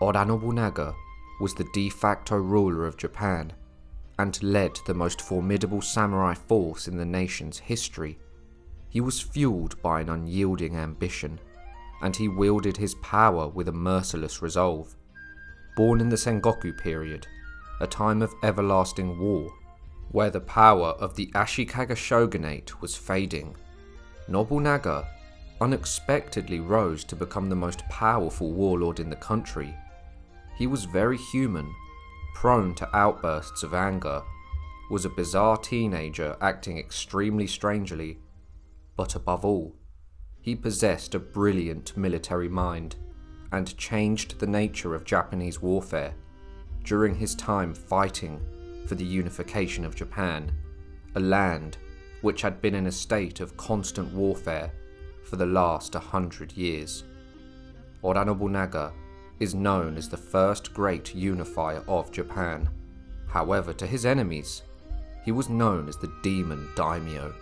Oda Nobunaga was the de facto ruler of Japan and led the most formidable samurai force in the nation's history. He was fueled by an unyielding ambition, and he wielded his power with a merciless resolve. Born in the Sengoku period, a time of everlasting war, where the power of the Ashikaga shogunate was fading, Nobunaga unexpectedly rose to become the most powerful warlord in the country. He was very human, prone to outbursts of anger, was a bizarre teenager acting extremely strangely, but above all, he possessed a brilliant military mind and changed the nature of Japanese warfare during his time fighting for the unification of Japan, a land which had been in a state of constant warfare for the last 100 years. Oda Nobunaga is known as the first great unifier of Japan. However, to his enemies, he was known as the Demon Daimyo.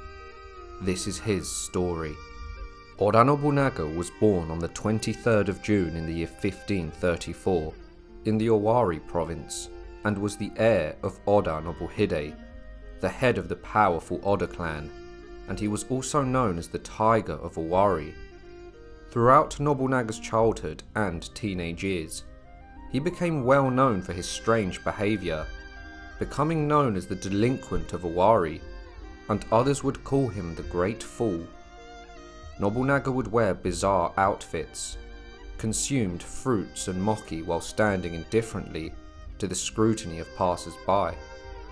This is his story. Oda Nobunaga was born on the 23rd of June in the year 1534 in the Owari province and was the heir of Oda Nobuhide, the head of the powerful Oda clan, and he was also known as the Tiger of Owari. Throughout Nobunaga's childhood and teenage years, he became well known for his strange behaviour, becoming known as the delinquent of Owari, and others would call him the Great Fool. Nobunaga would wear bizarre outfits, consumed fruits and mochi while standing indifferently to the scrutiny of passers-by.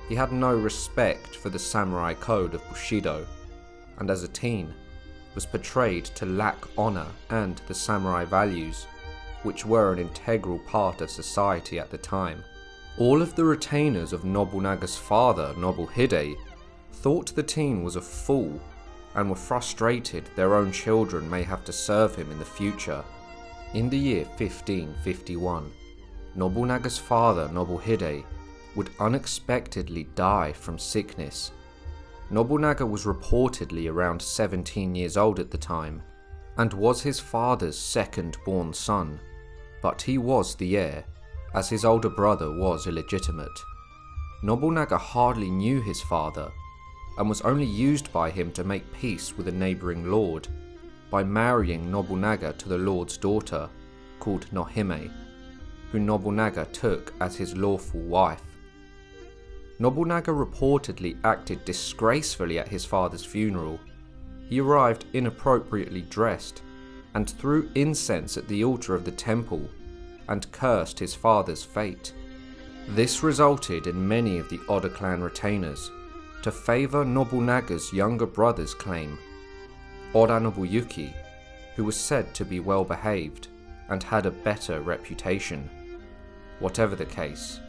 He had no respect for the samurai code of Bushido, and as a teen, was portrayed to lack honour and the samurai values, which were an integral part of society at the time. All of the retainers of Nobunaga's father, Nobuhide, thought the teen was a fool and were frustrated their own children may have to serve him in the future. In the year 1551, Nobunaga's father, Nobuhide, would unexpectedly die from sickness. Nobunaga was reportedly around 17 years old at the time, and was his father's second-born son, but he was the heir, as his older brother was illegitimate. Nobunaga hardly knew his father, and was only used by him to make peace with a neighbouring lord, by marrying Nobunaga to the lord's daughter, called Nohime, who Nobunaga took as his lawful wife. Nobunaga reportedly acted disgracefully at his father's funeral. He arrived inappropriately dressed, and threw incense at the altar of the temple, and cursed his father's fate. This resulted in many of the Oda clan retainers to favour Nobunaga's younger brother's claim, Oda Nobuyuki, who was said to be well behaved and had a better reputation. Whatever the case,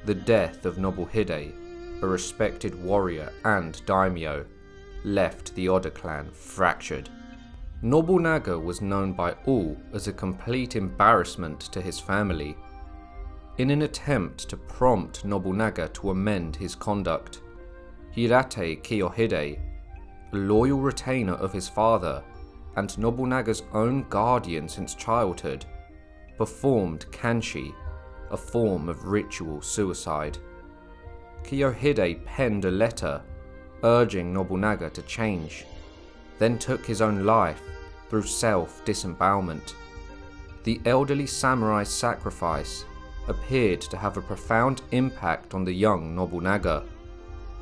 the death of Nobuhide, a respected warrior and daimyo, left the Oda clan fractured. Nobunaga was known by all as a complete embarrassment to his family. In an attempt to prompt Nobunaga to amend his conduct, Hirate Kiyohide, a loyal retainer of his father and Nobunaga's own guardian since childhood, performed kanshi, a form of ritual suicide. Kiyohide penned a letter urging Nobunaga to change, then took his own life through self-disembowelment. The elderly samurai's sacrifice appeared to have a profound impact on the young Nobunaga.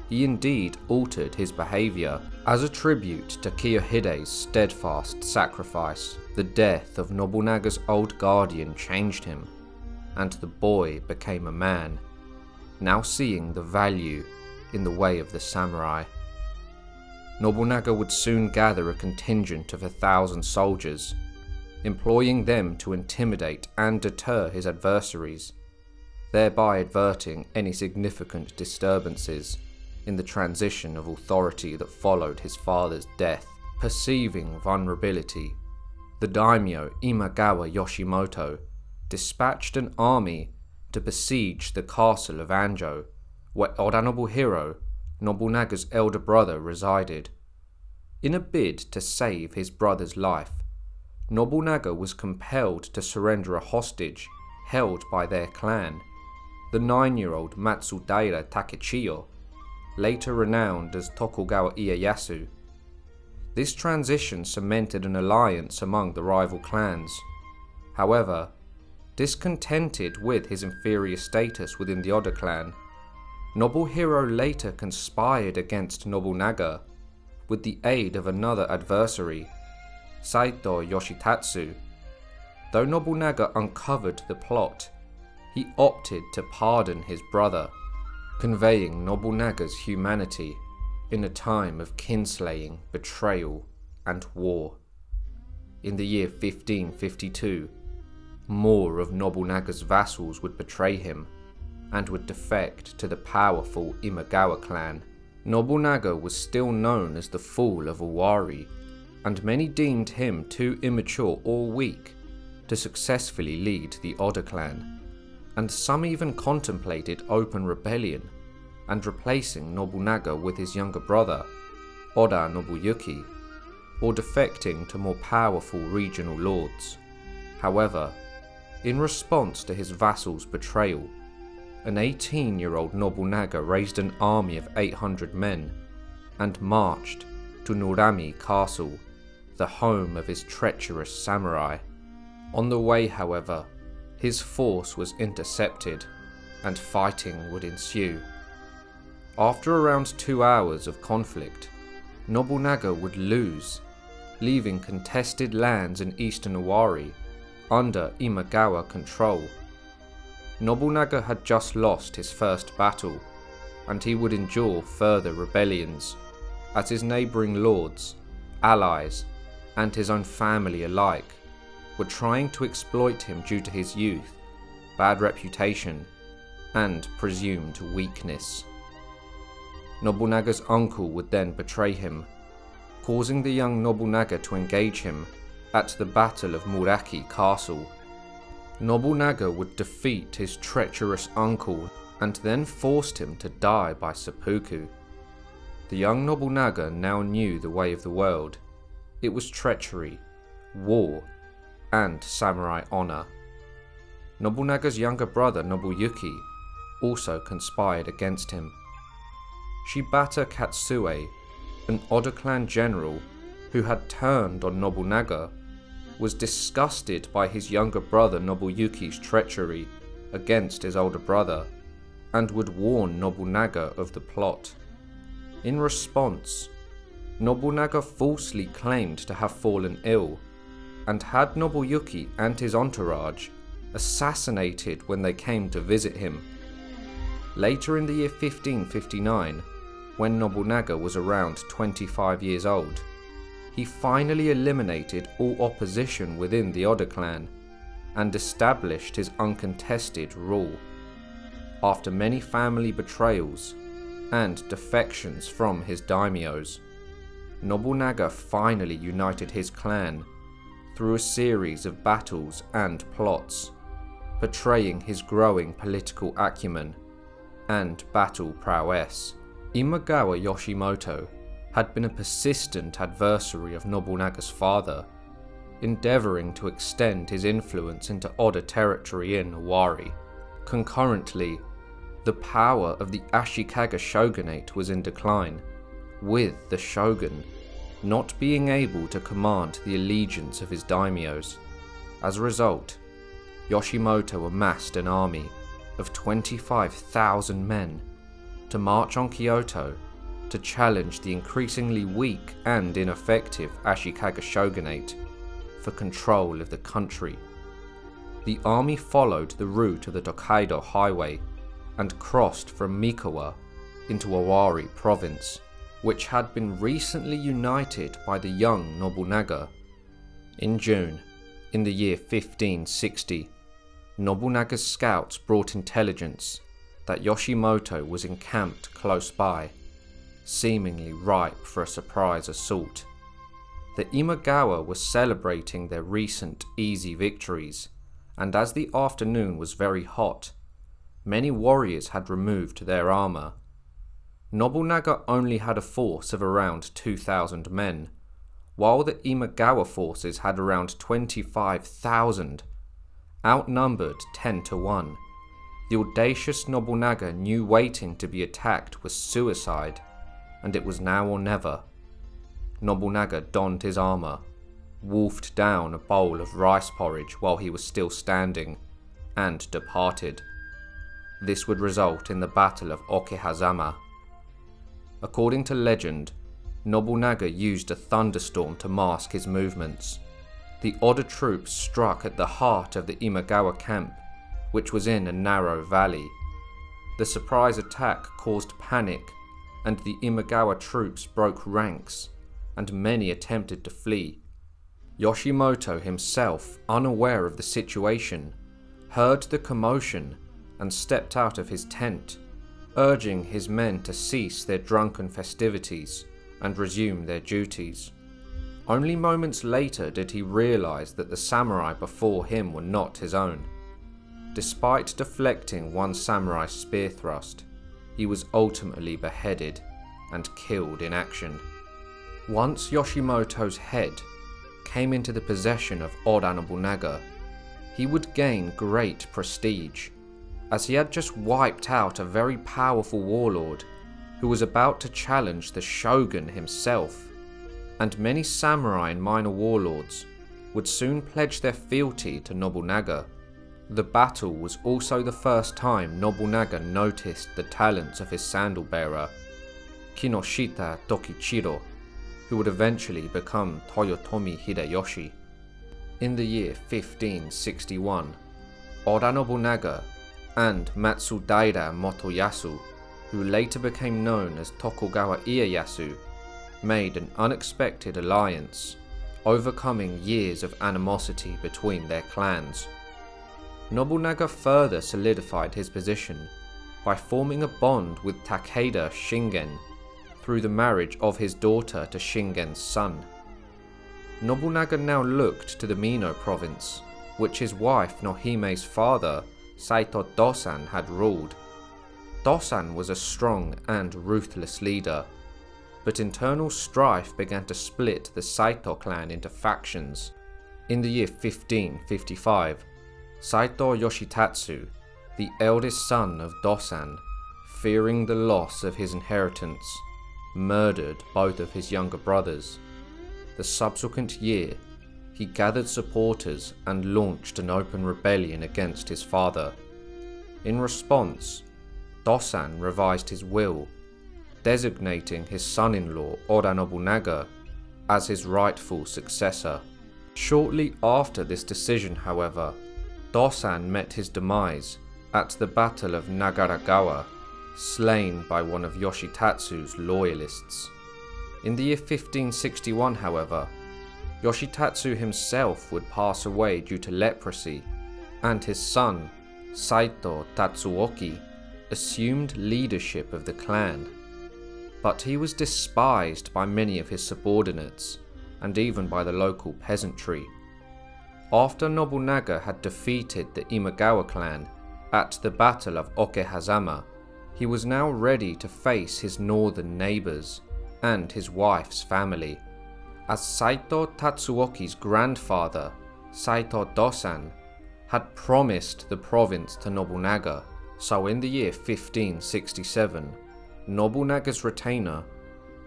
He indeed altered his behaviour. As a tribute to Kiyohide's steadfast sacrifice, the death of Nobunaga's old guardian changed him, and the boy became a man, now seeing the value in the way of the samurai. Nobunaga would soon gather a contingent of 1,000 soldiers, employing them to intimidate and deter his adversaries, thereby averting any significant disturbances in the transition of authority that followed his father's death. Perceiving vulnerability, the daimyo Imagawa Yoshimoto dispatched an army to besiege the castle of Anjo, where Oda Nobuhiro, Nobunaga's elder brother, resided. In a bid to save his brother's life, Nobunaga was compelled to surrender a hostage held by their clan, the 9-year-old Matsudaira Takechiyo, later renowned as Tokugawa Ieyasu. This transition cemented an alliance among the rival clans. However, discontented with his inferior status within the Oda clan, Nobuhiro later conspired against Nobunaga with the aid of another adversary, Saito Yoshitatsu. Though Nobunaga uncovered the plot, he opted to pardon his brother, conveying Nobunaga's humanity in a time of kinslaying, betrayal, and war. In the year 1552, more of Nobunaga's vassals would betray him and would defect to the powerful Imagawa clan. Nobunaga was still known as the Fool of Owari, and many deemed him too immature or weak to successfully lead the Oda clan, and some even contemplated open rebellion and replacing Nobunaga with his younger brother, Oda Nobuyuki, or defecting to more powerful regional lords. However, in response to his vassal's betrayal, an 18-year-old Nobunaga raised an army of 800 men and marched to Norami Castle, the home of his treacherous samurai. On the way, however, his force was intercepted and fighting would ensue. After around 2 hours of conflict, Nobunaga would lose, leaving contested lands in eastern Owari under Imagawa control. Nobunaga had just lost his first battle, and he would endure further rebellions, as his neighbouring lords, allies, and his own family alike were trying to exploit him due to his youth, bad reputation, and presumed weakness. Nobunaga's uncle would then betray him, causing the young Nobunaga to engage him at the Battle of Muraki Castle. Nobunaga would defeat his treacherous uncle and then forced him to die by seppuku. The young Nobunaga now knew the way of the world. It was treachery, war, and samurai honor. Nobunaga's younger brother Nobuyuki also conspired against him. Shibata Katsue, an Oda clan general who had turned on Nobunaga, was disgusted by his younger brother Nobuyuki's treachery against his older brother and would warn Nobunaga of the plot. In response, Nobunaga falsely claimed to have fallen ill and had Nobuyuki and his entourage assassinated when they came to visit him. Later in the year 1559, when Nobunaga was around 25 years old, he finally eliminated all opposition within the Oda clan and established his uncontested rule. After many family betrayals and defections from his daimyos, Nobunaga finally united his clan through a series of battles and plots, portraying his growing political acumen and battle prowess. Imagawa Yoshimoto had been a persistent adversary of Nobunaga's father, endeavouring to extend his influence into Oda territory in Owari. Concurrently, the power of the Ashikaga shogunate was in decline, with the shogun not being able to command the allegiance of his daimyos. As a result, Yoshimoto amassed an army of 25,000 men to march on Kyoto to challenge the increasingly weak and ineffective Ashikaga shogunate for control of the country. The army followed the route of the Tokaido Highway and crossed from Mikawa into Owari province, which had been recently united by the young Nobunaga. In June, in the year 1560, Nobunaga's scouts brought intelligence that Yoshimoto was encamped close by, seemingly ripe for a surprise assault. The Imagawa were celebrating their recent easy victories, and as the afternoon was very hot, many warriors had removed their armour. Nobunaga only had a force of around 2,000 men, while the Imagawa forces had around 25,000, Outnumbered 10-1, the audacious Nobunaga knew waiting to be attacked was suicide, and it was now or never. Nobunaga donned his armour, wolfed down a bowl of rice porridge while he was still standing, and departed. This would result in the Battle of Okehazama. According to legend, Nobunaga used a thunderstorm to mask his movements. The Oda troops struck at the heart of the Imagawa camp, which was in a narrow valley. The surprise attack caused panic, and the Imagawa troops broke ranks, and many attempted to flee. Yoshimoto himself, unaware of the situation, heard the commotion and stepped out of his tent, urging his men to cease their drunken festivities and resume their duties. Only moments later did he realize that the samurai before him were not his own. Despite deflecting one samurai's spear thrust, he was ultimately beheaded and killed in action. Once Yoshimoto's head came into the possession of Oda Nobunaga, he would gain great prestige, as he had just wiped out a very powerful warlord who was about to challenge the shogun himself, and many samurai and minor warlords would soon pledge their fealty to Nobunaga. The battle was also the first time Nobunaga noticed the talents of his sandal-bearer, Kinoshita Tokichiro, who would eventually become Toyotomi Hideyoshi. In the year 1561, Oda Nobunaga and Matsudaira Motoyasu, who later became known as Tokugawa Ieyasu, made an unexpected alliance, overcoming years of animosity between their clans. Nobunaga further solidified his position by forming a bond with Takeda Shingen through the marriage of his daughter to Shingen's son. Nobunaga now looked to the Mino province, which his wife Nohime's father, Saito Dosan, had ruled. Dosan was a strong and ruthless leader, but internal strife began to split the Saito clan into factions. In the year 1555, Saito Yoshitatsu, the eldest son of Dosan, fearing the loss of his inheritance, murdered both of his younger brothers. The subsequent year, he gathered supporters and launched an open rebellion against his father. In response, Dosan revised his will, designating his son-in-law Oda Nobunaga as his rightful successor. Shortly after this decision, however, Dosan met his demise at the Battle of Nagaragawa, slain by one of Yoshitatsu's loyalists. In the year 1561, however, Yoshitatsu himself would pass away due to leprosy, and his son, Saito Tatsuoki, assumed leadership of the clan. But he was despised by many of his subordinates, and even by the local peasantry. After Nobunaga had defeated the Imagawa clan at the Battle of Okehazama, he was now ready to face his northern neighbours and his wife's family. As Saito Tatsuoki's grandfather, Saito Dosan, had promised the province to Nobunaga, so in the year 1567, Nobunaga's retainer,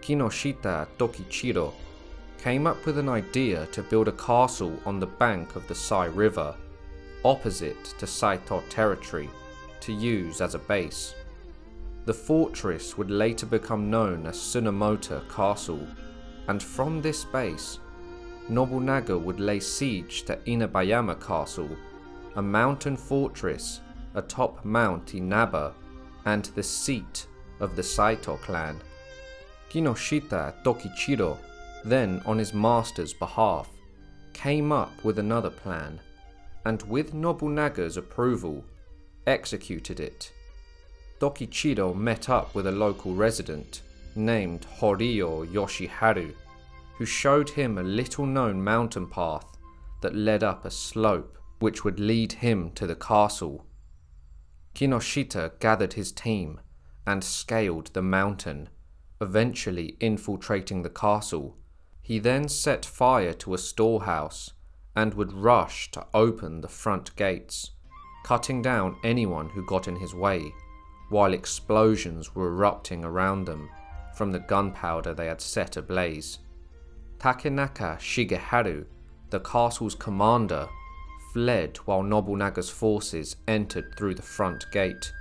Kinoshita Tokichiro, came up with an idea to build a castle on the bank of the Sai River, opposite to Saito territory, to use as a base. The fortress would later become known as Tsunamoto Castle, and from this base, Nobunaga would lay siege to Inabayama Castle, a mountain fortress atop Mount Inaba and the seat of the Saito clan. Kinoshita Tokichiro, then on his master's behalf, came up with another plan, and with Nobunaga's approval, executed it. Tokichiro met up with a local resident named Horio Yoshiharu, who showed him a little-known mountain path that led up a slope which would lead him to the castle. Kinoshita gathered his team and scaled the mountain, eventually infiltrating the castle. He then set fire to a storehouse and would rush to open the front gates, cutting down anyone who got in his way, while explosions were erupting around them from the gunpowder they had set ablaze. Takenaka Shigeharu, the castle's commander, fled while Nobunaga's forces entered through the front gate,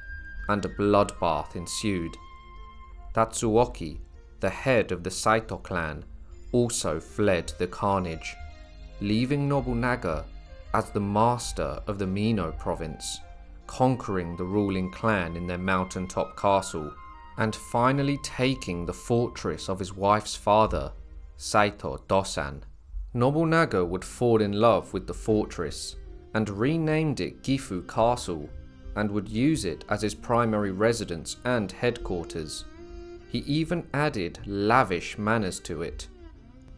and a bloodbath ensued. Tatsuoki, the head of the Saito clan, also fled the carnage, leaving Nobunaga as the master of the Mino province, conquering the ruling clan in their mountaintop castle, and finally taking the fortress of his wife's father, Saito Dosan. Nobunaga would fall in love with the fortress and renamed it Gifu Castle, and would use it as his primary residence and headquarters. He even added lavish manners to it.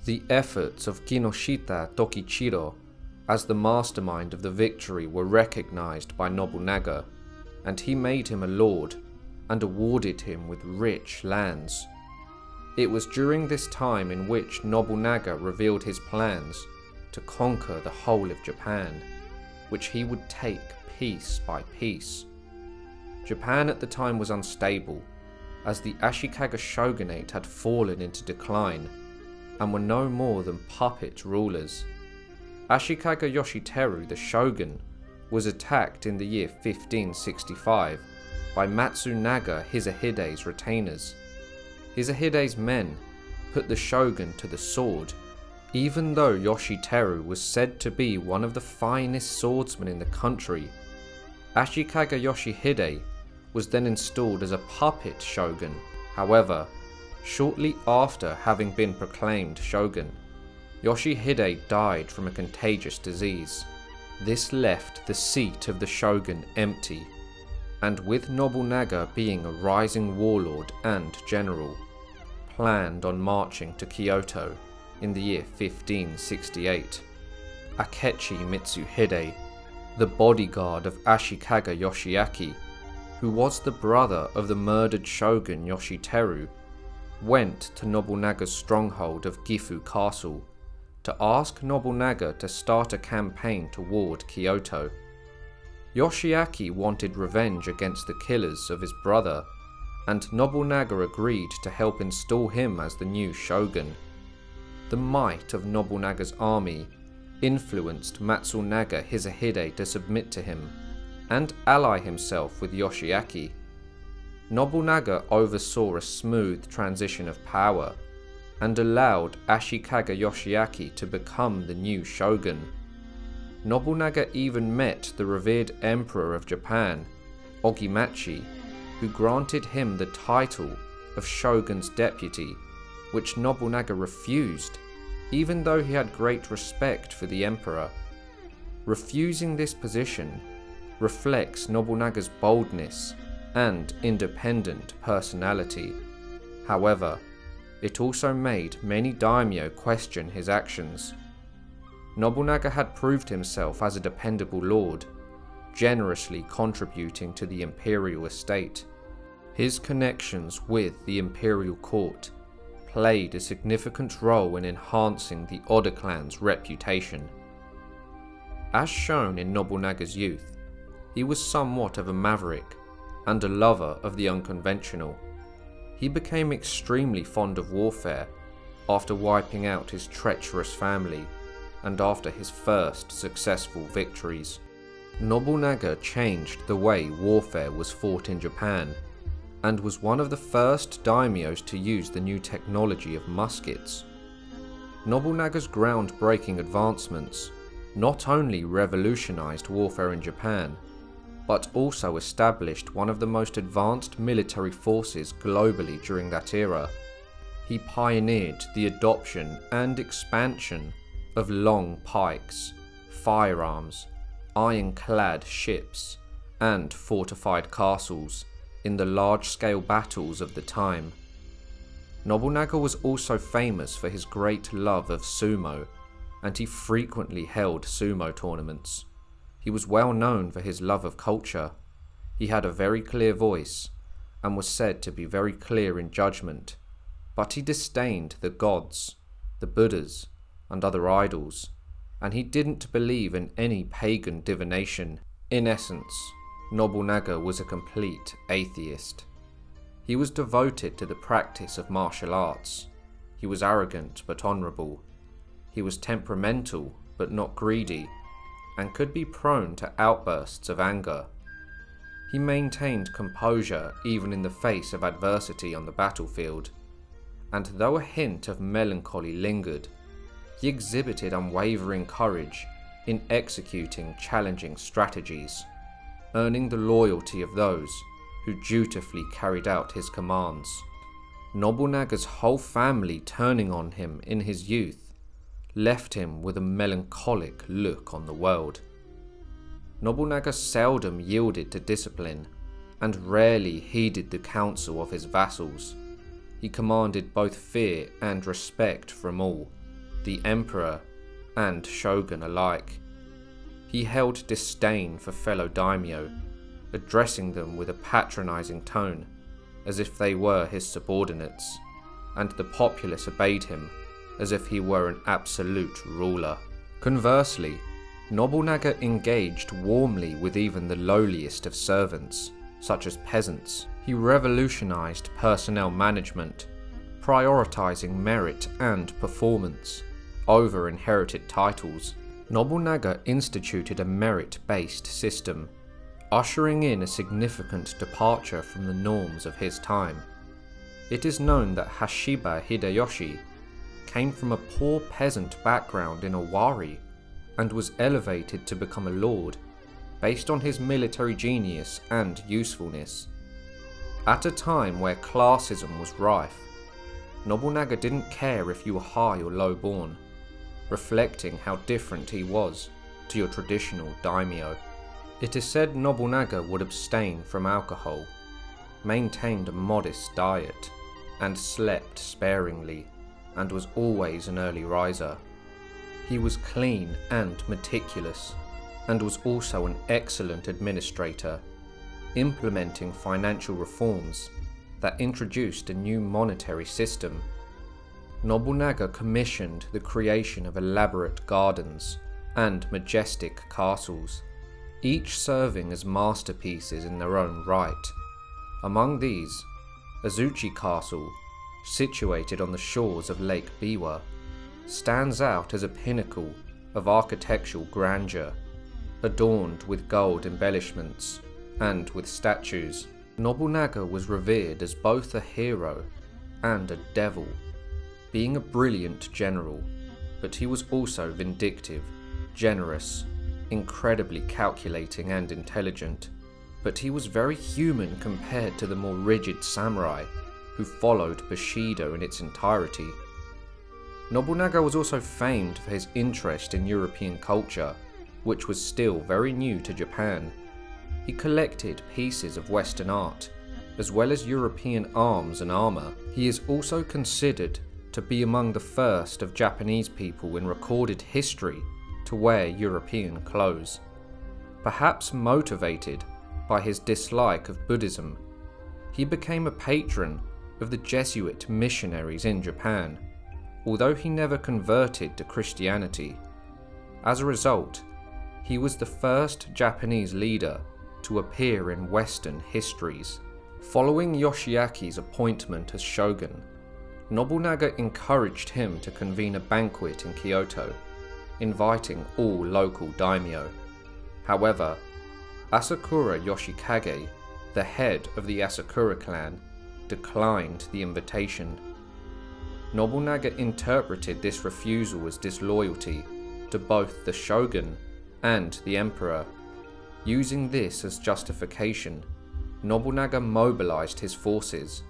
The efforts of Kinoshita Tokichiro as the mastermind of the victory were recognized by Nobunaga, and he made him a lord and awarded him with rich lands. It was during this time in which Nobunaga revealed his plans to conquer the whole of Japan, which he would take piece by piece. Japan at the time was unstable, as the Ashikaga shogunate had fallen into decline and were no more than puppet rulers. Ashikaga Yoshiteru, the shogun, was attacked in the year 1565 by Matsunaga Hisahide's retainers. Hisahide's men put the shogun to the sword, even though Yoshiteru was said to be one of the finest swordsmen in the country. Ashikaga Yoshihide was then installed as a puppet shogun. However, shortly after having been proclaimed shogun, Yoshihide died from a contagious disease. This left the seat of the shogun empty, and with Nobunaga being a rising warlord and general, planned on marching to Kyoto in the year 1568. Akechi Mitsuhide, the bodyguard of Ashikaga Yoshiaki, who was the brother of the murdered shogun Yoshiteru, went to Nobunaga's stronghold of Gifu Castle to ask Nobunaga to start a campaign toward Kyoto. Yoshiaki wanted revenge against the killers of his brother, and Nobunaga agreed to help install him as the new shogun. The might of Nobunaga's army influenced Matsunaga Hisahide to submit to him and ally himself with Yoshiaki. Nobunaga oversaw a smooth transition of power and allowed Ashikaga Yoshiaki to become the new shogun. Nobunaga even met the revered emperor of Japan, Ogimachi, who granted him the title of shogun's deputy, which Nobunaga refused, even though he had great respect for the emperor. Refusing this position reflects Nobunaga's boldness and independent personality. However, it also made many daimyo question his actions. Nobunaga had proved himself as a dependable lord, generously contributing to the imperial estate. His connections with the imperial court played a significant role in enhancing the Oda clan's reputation. As shown in Nobunaga's youth, he was somewhat of a maverick and a lover of the unconventional. He became extremely fond of warfare after wiping out his treacherous family and after his first successful victories. Nobunaga changed the way warfare was fought in Japan and was one of the first daimyos to use the new technology of muskets. Nobunaga's groundbreaking advancements not only revolutionized warfare in Japan, but also established one of the most advanced military forces globally during that era. He pioneered the adoption and expansion of long pikes, firearms, ironclad ships, and fortified castles in the large-scale battles of the time. Nobunaga was also famous for his great love of sumo, and he frequently held sumo tournaments. He was well known for his love of culture. He had a very clear voice, and was said to be very clear in judgment, but he disdained the gods, the Buddhas, and other idols. and he didn't believe in any pagan divination. In essence, Nobunaga was a complete atheist. He was devoted to the practice of martial arts. He was arrogant but honourable. He was temperamental but not greedy, and could be prone to outbursts of anger. He maintained composure even in the face of adversity on the battlefield, and though a hint of melancholy lingered, he exhibited unwavering courage in executing challenging strategies, earning the loyalty of those who dutifully carried out his commands. Nobunaga's whole family turning on him in his youth left him with a melancholic look on the world. Nobunaga seldom yielded to discipline, and rarely heeded the counsel of his vassals. He commanded both fear and respect from all, the emperor and shogun alike. He held disdain for fellow daimyo, addressing them with a patronizing tone, as if they were his subordinates, and the populace obeyed him as if he were an absolute ruler. Conversely, Nobunaga engaged warmly with even the lowliest of servants, such as peasants. He revolutionized personnel management, prioritizing merit and performance over inherited titles. Nobunaga instituted a merit-based system, ushering in a significant departure from the norms of his time. It is known that Hashiba Hideyoshi came from a poor peasant background in Owari and was elevated to become a lord based on his military genius and usefulness. At a time where classism was rife, Nobunaga didn't care if you were high or low born, reflecting how different he was to your traditional daimyo. It is said Nobunaga would abstain from alcohol, maintained a modest diet, and slept sparingly, and was always an early riser. He was clean and meticulous, and was also an excellent administrator, implementing financial reforms that introduced a new monetary system. Nobunaga commissioned the creation of elaborate gardens and majestic castles, each serving as masterpieces in their own right. Among these, Azuchi Castle, situated on the shores of Lake Biwa, stands out as a pinnacle of architectural grandeur, adorned with gold embellishments and with statues. Nobunaga was revered as both a hero and a devil, being a brilliant general, but he was also vindictive, generous, incredibly calculating and intelligent. But he was very human compared to the more rigid samurai who followed Bushido in its entirety. Nobunaga was also famed for his interest in European culture, which was still very new to Japan. He collected pieces of Western art, as well as European arms and armour. He is also considered to be among the first of Japanese people in recorded history to wear European clothes. Perhaps motivated by his dislike of Buddhism, he became a patron of the Jesuit missionaries in Japan, although he never converted to Christianity. As a result, he was the first Japanese leader to appear in Western histories. Following Yoshiaki's appointment as shogun, Nobunaga encouraged him to convene a banquet in Kyoto, inviting all local daimyo. However, Asakura Yoshikage, the head of the Asakura clan, declined the invitation. Nobunaga interpreted this refusal as disloyalty to both the shogun and the emperor. Using this as justification, Nobunaga mobilized his forces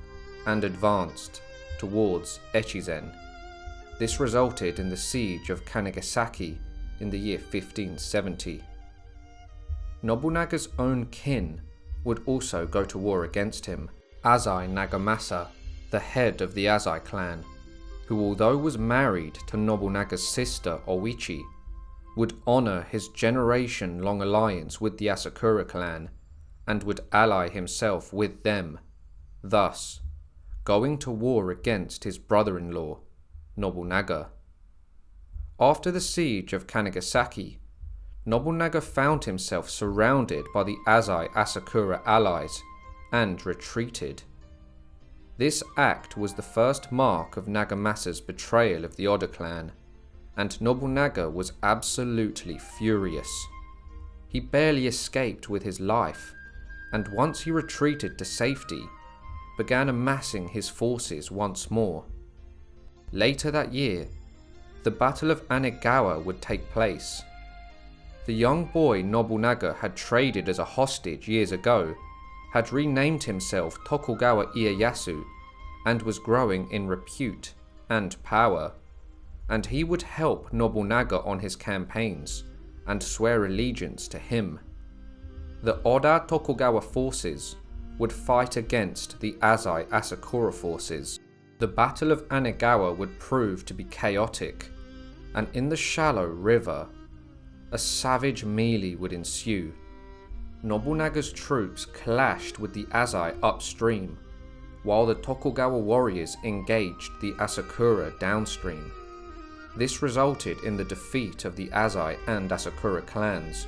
and advanced towards Echizen. This resulted in the siege of Kanagasaki in the year 1570. Nobunaga's own kin would also go to war against him. Azai Nagamasa, the head of the Azai clan, who although was married to Nobunaga's sister Oichi, would honour his generation-long alliance with the Asakura clan and would ally himself with them, thus going to war against his brother-in-law, Nobunaga. After the siege of Kanagasaki, Nobunaga found himself surrounded by the Azai Asakura allies and retreated. This act was the first mark of Nagamasa's betrayal of the Oda clan, and Nobunaga was absolutely furious. He barely escaped with his life, and once he retreated to safety, began amassing his forces once more. Later that year, the Battle of Anegawa would take place. The young boy Nobunaga had traded as a hostage years ago had renamed himself Tokugawa Ieyasu and was growing in repute and power, and he would help Nobunaga on his campaigns and swear allegiance to him. The Oda Tokugawa forces would fight against the Azai Asakura forces. The Battle of Anegawa would prove to be chaotic, and in the shallow river, a savage melee would ensue. Nobunaga's troops clashed with the Azai upstream, while the Tokugawa warriors engaged the Asakura downstream. This resulted in the defeat of the Azai and Asakura clans,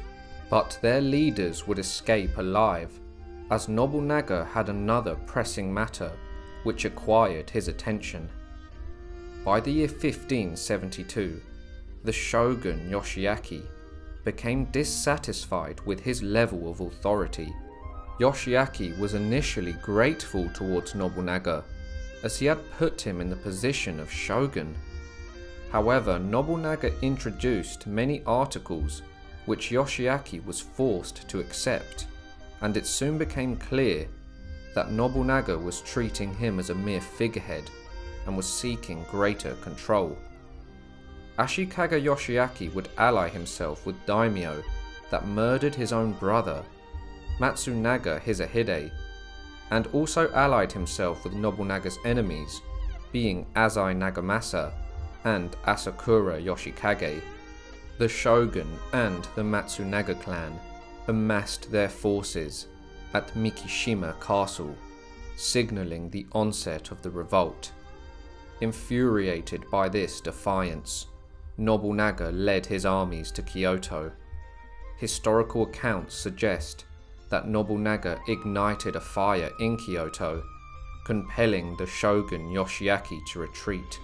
but their leaders would escape alive, as Nobunaga had another pressing matter which acquired his attention. By the year 1572, the shogun Yoshiaki became dissatisfied with his level of authority. Yoshiaki was initially grateful towards Nobunaga, as he had put him in the position of shogun. However, Nobunaga introduced many articles which Yoshiaki was forced to accept, and it soon became clear that Nobunaga was treating him as a mere figurehead and was seeking greater control. Ashikaga Yoshiaki would ally himself with daimyo that murdered his own brother, Matsunaga Hisahide, and also allied himself with Nobunaga's enemies, being Azai Nagamasa and Asakura Yoshikage. The shogun and the Matsunaga clan amassed their forces at Mikishima Castle, signalling the onset of the revolt. Infuriated by this defiance, Nobunaga led his armies to Kyoto. Historical accounts suggest that Nobunaga ignited a fire in Kyoto, compelling the shogun Yoshiaki to retreat.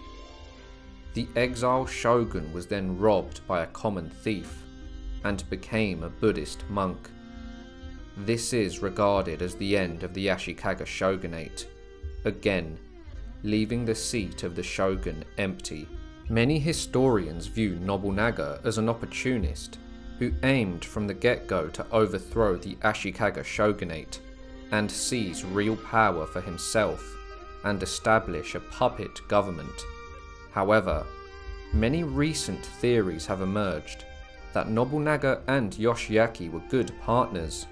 The exiled shogun was then robbed by a common thief and became a Buddhist monk. This is regarded as the end of the Ashikaga shogunate, again leaving the seat of the shogun empty. Many historians view Nobunaga as an opportunist who aimed from the get-go to overthrow the Ashikaga shogunate and seize real power for himself and establish a puppet government. However, many recent theories have emerged that Nobunaga and Yoshiaki were good partners,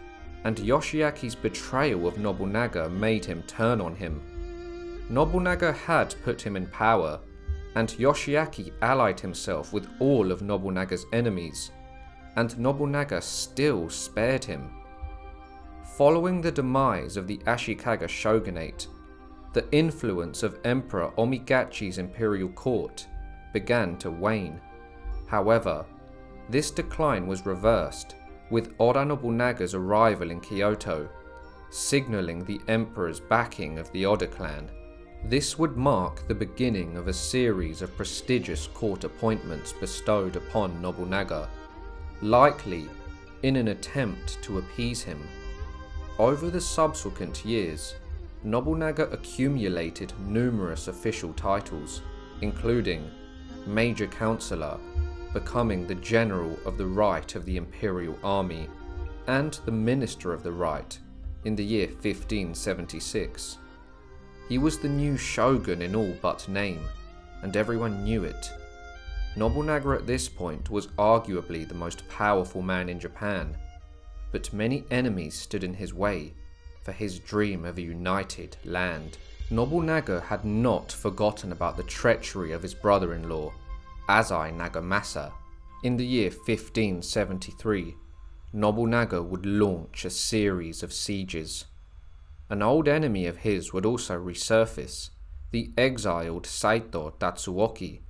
and Yoshiaki's betrayal of Nobunaga made him turn on him. Nobunaga had put him in power, and Yoshiaki allied himself with all of Nobunaga's enemies, and Nobunaga still spared him. Following the demise of the Ashikaga shogunate, the influence of Emperor Omigachi's imperial court began to wane. However, this decline was reversed with Oda Nobunaga's arrival in Kyoto, signalling the emperor's backing of the Oda clan. This would mark the beginning of a series of prestigious court appointments bestowed upon Nobunaga, likely in an attempt to appease him. Over the subsequent years, Nobunaga accumulated numerous official titles, including Major Counselor, becoming the General of the Right of the Imperial Army, and the Minister of the Right in the year 1576. He was the new shogun in all but name, and everyone knew it. Nobunaga at this point was arguably the most powerful man in Japan, but many enemies stood in his way for his dream of a united land. Nobunaga had not forgotten about the treachery of his brother-in-law, Azai Nagamasa. In the year 1573, Nobunaga would launch a series of sieges. An old enemy of his would also resurface, the exiled Saito Tatsuoki,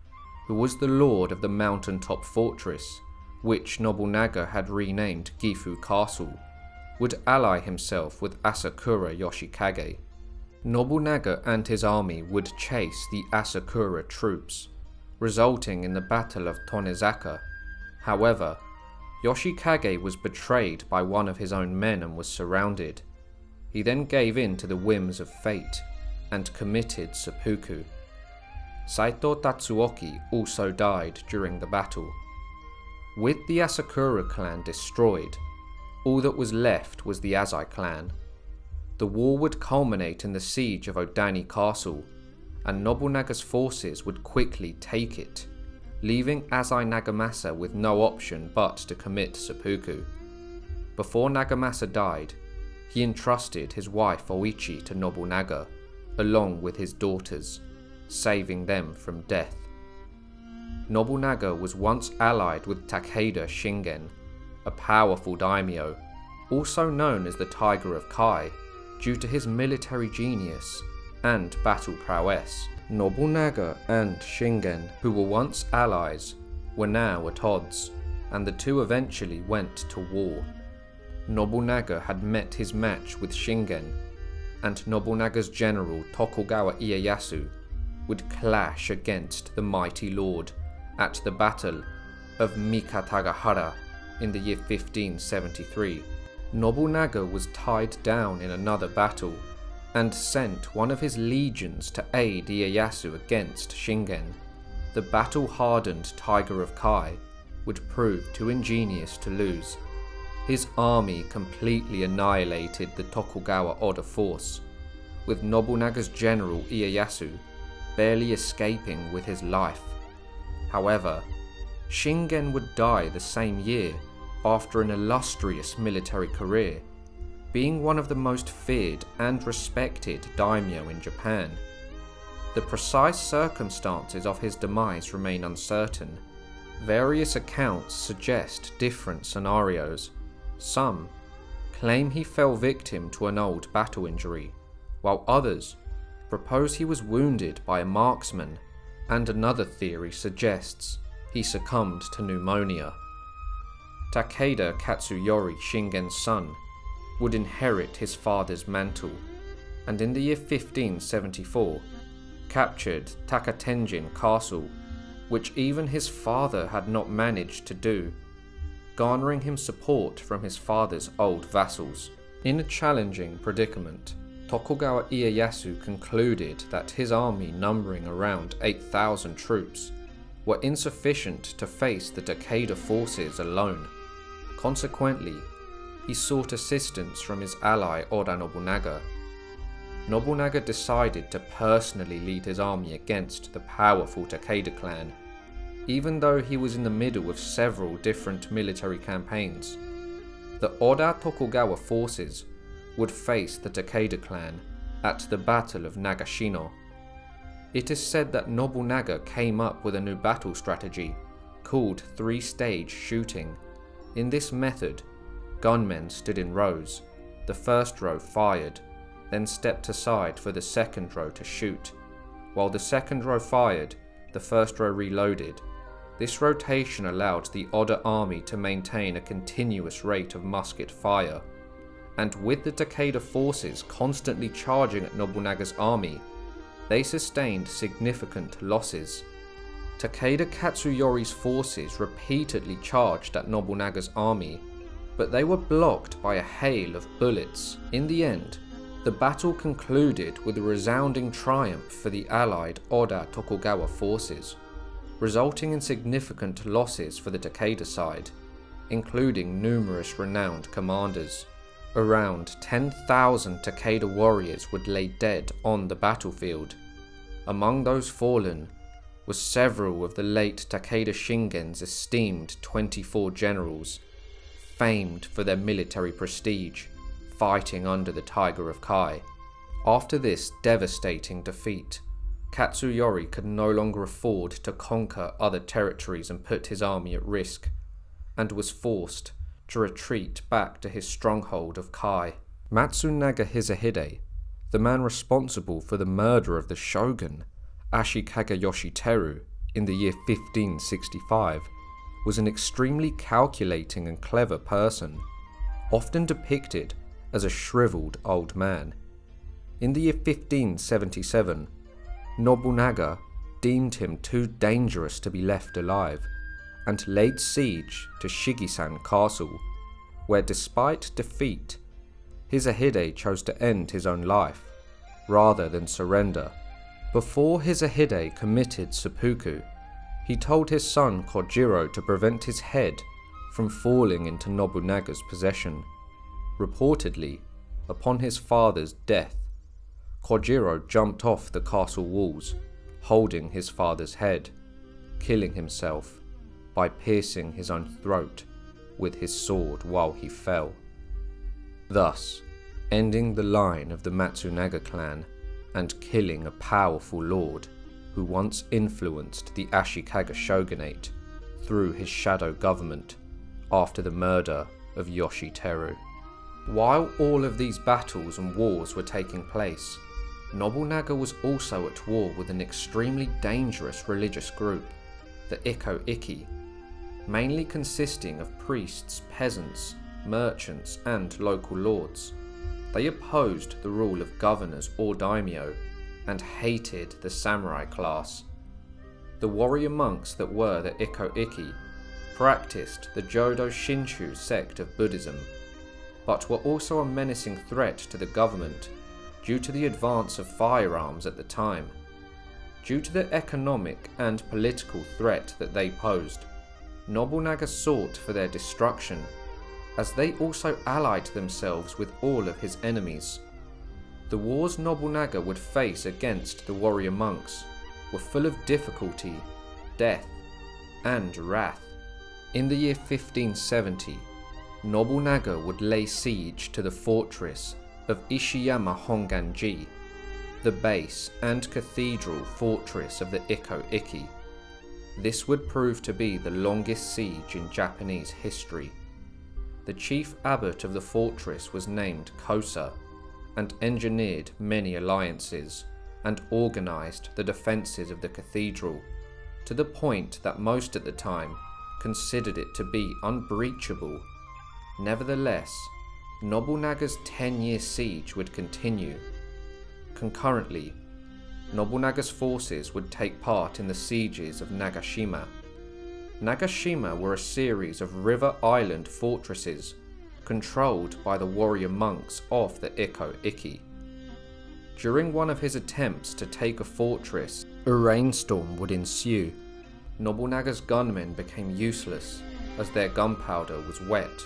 who was the lord of the mountaintop fortress, which Nobunaga had renamed Gifu Castle, would ally himself with Asakura Yoshikage. Nobunaga and his army would chase the Asakura troops, resulting in the Battle of Tonezaka. However, Yoshikage was betrayed by one of his own men and was surrounded. He then gave in to the whims of fate and committed seppuku. Saito Tatsuoki also died during the battle. With the Asakura clan destroyed, all that was left was the Azai clan. The war would culminate in the siege of Odani Castle, and Nobunaga's forces would quickly take it, leaving Azai Nagamasa with no option but to commit seppuku. Before Nagamasa died, he entrusted his wife Oichi to Nobunaga, along with his daughters, saving them from death. Nobunaga was once allied with Takeda Shingen, a powerful daimyo, also known as the Tiger of Kai, due to his military genius and battle prowess. Nobunaga and Shingen, who were once allies, were now at odds, and the two eventually went to war. Nobunaga had met his match with Shingen, and Nobunaga's general Tokugawa Ieyasu would clash against the mighty lord at the Battle of Mikatagahara in the year 1573. Nobunaga was tied down in another battle and sent one of his legions to aid Ieyasu against Shingen. The battle-hardened Tiger of Kai would prove too ingenious to lose. His army completely annihilated the Tokugawa Oda force, with Nobunaga's general Ieyasu barely escaping with his life. However, Shingen would die the same year after an illustrious military career, being one of the most feared and respected daimyo in Japan. The precise circumstances of his demise remain uncertain. Various accounts suggest different scenarios. Some claim he fell victim to an old battle injury, while others propose he was wounded by a marksman, and another theory suggests he succumbed to pneumonia. Takeda Katsuyori, Shingen's son, would inherit his father's mantle, and in the year 1574 captured Takatenjin Castle, which even his father had not managed to do, garnering him support from his father's old vassals. In a challenging predicament, Tokugawa Ieyasu concluded that his army, numbering around 8,000 troops, were insufficient to face the Takeda forces alone. Consequently, he sought assistance from his ally Oda Nobunaga. Nobunaga decided to personally lead his army against the powerful Takeda clan, even though he was in the middle of several different military campaigns. The Oda Tokugawa forces would face the Takeda clan at the Battle of Nagashino. It is said that Nobunaga came up with a new battle strategy called three-stage shooting. In this method, gunmen stood in rows. The first row fired, then stepped aside for the second row to shoot. While the second row fired, the first row reloaded. This rotation allowed the Oda army to maintain a continuous rate of musket fire, and with the Takeda forces constantly charging at Nobunaga's army, they sustained significant losses. Takeda Katsuyori's forces repeatedly charged at Nobunaga's army, but they were blocked by a hail of bullets. In the end, the battle concluded with a resounding triumph for the allied Oda Tokugawa forces, resulting in significant losses for the Takeda side, including numerous renowned commanders. Around 10,000 Takeda warriors would lay dead on the battlefield. Among those fallen were several of the late Takeda Shingen's esteemed 24 generals, famed for their military prestige, fighting under the Tiger of Kai. After this devastating defeat, Katsuyori could no longer afford to conquer other territories and put his army at risk, and was forced to retreat back to his stronghold of Kai. Matsunaga Hisahide, the man responsible for the murder of the shogun, Ashikaga Yoshiteru, in the year 1565, was an extremely calculating and clever person, often depicted as a shriveled old man. In the year 1577, Nobunaga deemed him too dangerous to be left alive and laid siege to Shigisan Castle, where despite defeat, Hisahide chose to end his own life rather than surrender. Before Hisahide committed seppuku, he told his son Kojiro to prevent his head from falling into Nobunaga's possession. Reportedly, upon his father's death, Kojiro jumped off the castle walls, holding his father's head, killing himself by piercing his own throat with his sword while he fell, thus ending the line of the Matsunaga clan and killing a powerful lord who once influenced the Ashikaga shogunate through his shadow government after the murder of Yoshiteru. While all of these battles and wars were taking place, Nobunaga was also at war with an extremely dangerous religious group, the Ikko-Ikki, mainly consisting of priests, peasants, merchants, and local lords. They opposed the rule of governors or daimyo and hated the samurai class. The warrior monks that were the Ikko-Ikki practiced the Jodo Shinshu sect of Buddhism, but were also a menacing threat to the government due to the advance of firearms at the time. Due to the economic and political threat that they posed, Nobunaga sought for their destruction, as they also allied themselves with all of his enemies. The wars Nobunaga would face against the warrior monks were full of difficulty, death, and wrath. In the year 1570, Nobunaga would lay siege to the fortress of Ishiyama Honganji, the base and cathedral fortress of the Ikko-Ikki. This would prove to be the longest siege in Japanese history. The chief abbot of the fortress was named Kosa, and engineered many alliances and organised the defences of the cathedral, to the point that most at the time considered it to be unbreachable. Nevertheless, Nobunaga's 10-year siege would continue. Concurrently, Nobunaga's forces would take part in the sieges of Nagashima. Nagashima were a series of river island fortresses controlled by the warrior monks of the Ikko-Ikki. During one of his attempts to take a fortress, a rainstorm would ensue. Nobunaga's gunmen became useless as their gunpowder was wet,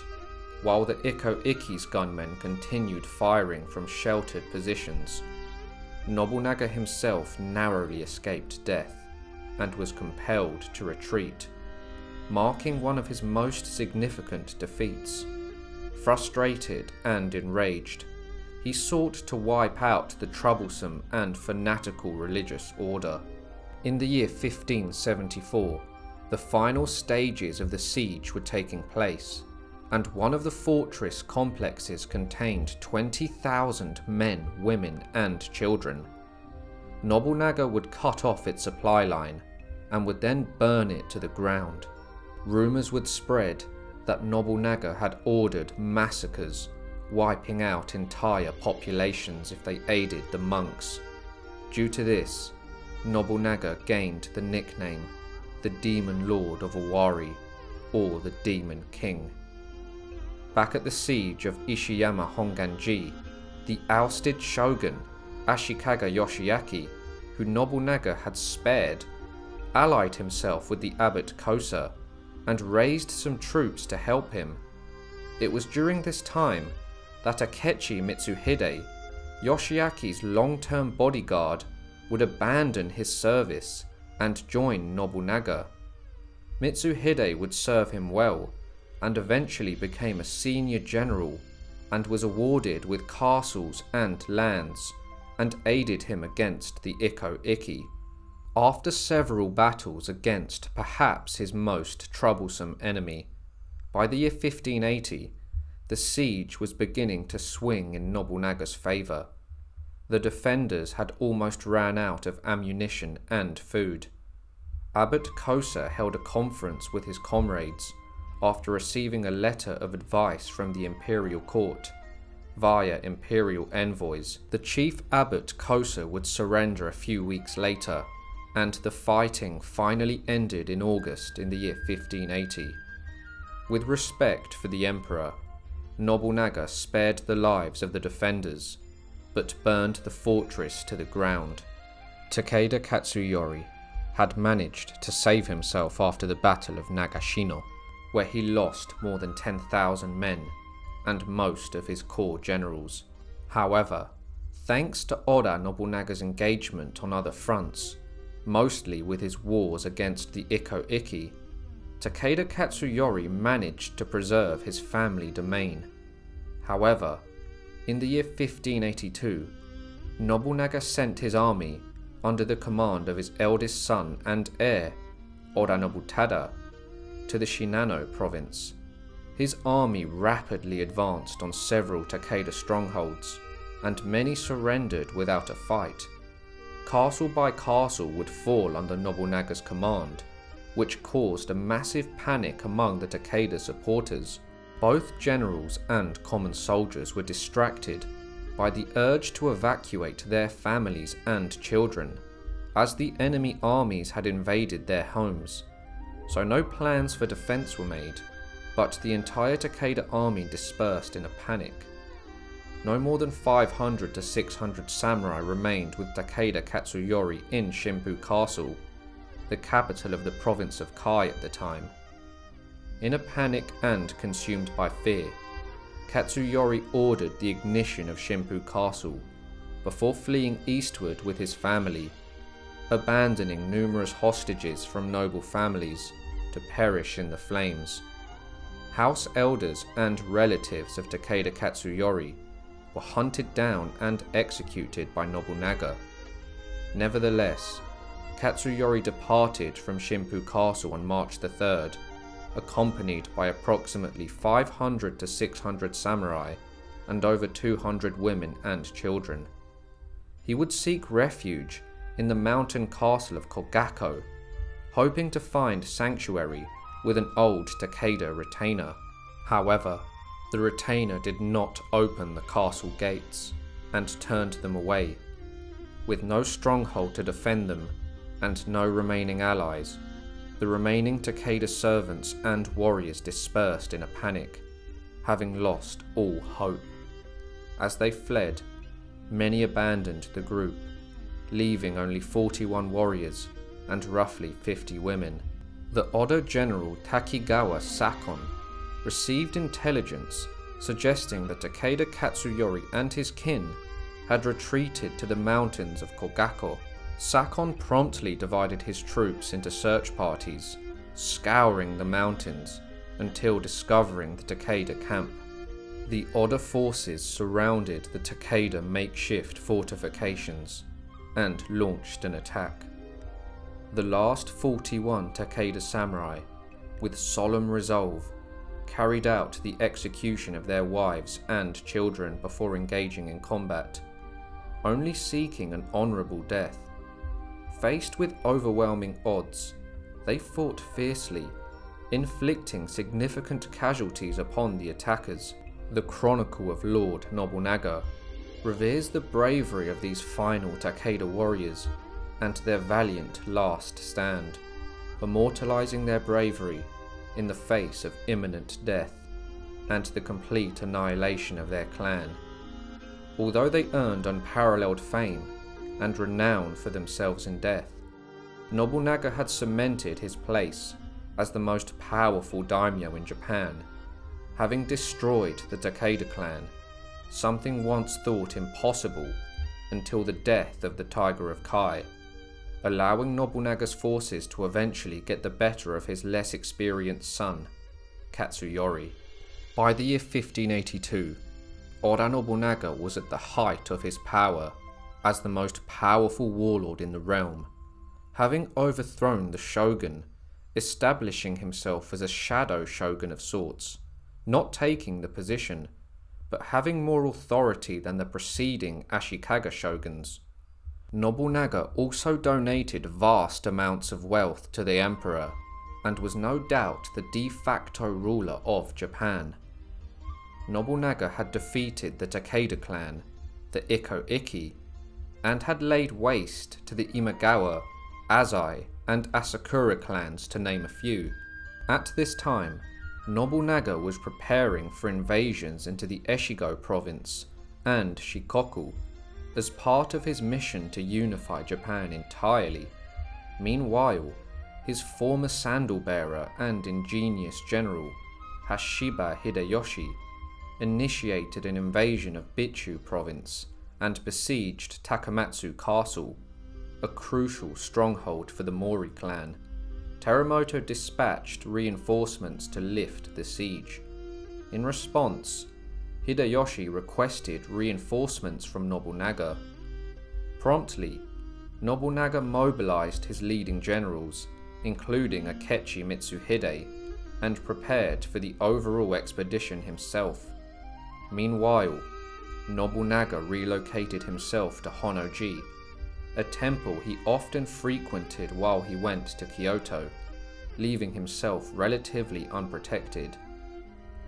while the Ikko-Ikki's gunmen continued firing from sheltered positions. Nobunaga himself narrowly escaped death and was compelled to retreat, marking one of his most significant defeats. Frustrated and enraged, he sought to wipe out the troublesome and fanatical religious order. In the year 1574, the final stages of the siege were taking place, and one of the fortress complexes contained 20,000 men, women, and children. Nobunaga would cut off its supply line and would then burn it to the ground. Rumours would spread that Nobunaga had ordered massacres, wiping out entire populations if they aided the monks. Due to this, Nobunaga gained the nickname the Demon Lord of Owari, or the Demon King. Back at the siege of Ishiyama Honganji, the ousted shogun Ashikaga Yoshiaki, who Nobunaga had spared, allied himself with the abbot Kosa and raised some troops to help him. It was during this time that Akechi Mitsuhide, Yoshiaki's long-term bodyguard, would abandon his service and join Nobunaga. Mitsuhide would serve him well, and eventually became a senior general, and was awarded with castles and lands, and aided him against the Ikko-Ikki. After several battles against perhaps his most troublesome enemy, by the year 1580, the siege was beginning to swing in Nobunaga's favour. The defenders had almost ran out of ammunition and food. Abbot Kosa held a conference with his comrades after receiving a letter of advice from the imperial court. Via imperial envoys, the chief abbot Kosa would surrender a few weeks later, and the fighting finally ended in August in the year 1580. With respect for the emperor, Nobunaga spared the lives of the defenders, but burned the fortress to the ground. Takeda Katsuyori had managed to save himself after the Battle of Nagashino, where he lost more than 10,000 men and most of his core generals. However, thanks to Oda Nobunaga's engagement on other fronts, mostly with his wars against the Ikko-Ikki, Takeda Katsuyori managed to preserve his family domain. However, in the year 1582, Nobunaga sent his army under the command of his eldest son and heir, Oda Nobutada, to the Shinano province. His army rapidly advanced on several Takeda strongholds, and many surrendered without a fight. Castle by castle would fall under Nobunaga's command, which caused a massive panic among the Takeda supporters. Both generals and common soldiers were distracted by the urge to evacuate their families and children, as the enemy armies had invaded their homes. So no plans for defense were made, but the entire Takeda army dispersed in a panic. No more than 500 to 600 samurai remained with Takeda Katsuyori in Shimpu Castle, the capital of the province of Kai at the time. In a panic and consumed by fear, Katsuyori ordered the ignition of Shimpu Castle before fleeing eastward with his family, abandoning numerous hostages from noble families to perish in the flames. House elders and relatives of Takeda Katsuyori were hunted down and executed by Nobunaga. Nevertheless, Katsuyori departed from Shimpu Castle on March the 3rd, accompanied by approximately 500 to 600 samurai and over 200 women and children. He would seek refuge in the mountain castle of Kogako, hoping to find sanctuary with an old Takeda retainer. However, the retainer did not open the castle gates and turned them away. With no stronghold to defend them and no remaining allies, the remaining Takeda servants and warriors dispersed in a panic, having lost all hope. As they fled, many abandoned the group, leaving only 41 warriors and roughly 50 women. The Oda general Takigawa Sakon received intelligence suggesting that Takeda Katsuyori and his kin had retreated to the mountains of Kogako. Sakon promptly divided his troops into search parties, scouring the mountains until discovering the Takeda camp. The Oda forces surrounded the Takeda makeshift fortifications and launched an attack. The last 41 Takeda samurai, with solemn resolve, carried out the execution of their wives and children before engaging in combat, only seeking an honourable death. Faced with overwhelming odds, they fought fiercely, inflicting significant casualties upon the attackers. The Chronicle of Lord Nobunaga reveres the bravery of these final Takeda warriors and their valiant last stand, immortalizing their bravery in the face of imminent death and the complete annihilation of their clan. Although they earned unparalleled fame and renown for themselves in death, Nobunaga had cemented his place as the most powerful daimyo in Japan, having destroyed the Takeda clan, something once thought impossible until the death of the Tiger of Kai, allowing Nobunaga's forces to eventually get the better of his less experienced son, Katsuyori. By the year 1582, Oda Nobunaga was at the height of his power as the most powerful warlord in the realm, having overthrown the shogun, establishing himself as a shadow shogun of sorts, not taking the position, but having more authority than the preceding Ashikaga shoguns. Nobunaga also donated vast amounts of wealth to the emperor and was no doubt the de facto ruler of Japan. Nobunaga had defeated the Takeda clan, the Ikko-Ikki, and had laid waste to the Imagawa, Azai, and Asakura clans, to name a few. At this time, Nobunaga was preparing for invasions into the Echigo province and Shikoku as part of his mission to unify Japan entirely. Meanwhile, his former sandal-bearer and ingenious general, Hashiba Hideyoshi, initiated an invasion of Bitchu province and besieged Takamatsu Castle, a crucial stronghold for the Mori clan. Teramoto dispatched reinforcements to lift the siege. In response, Hideyoshi requested reinforcements from Nobunaga. Promptly, Nobunaga mobilized his leading generals, including Akechi Mitsuhide, and prepared for the overall expedition himself. Meanwhile, Nobunaga relocated himself to Honnō-ji, a temple he often frequented while he went to Kyoto, leaving himself relatively unprotected.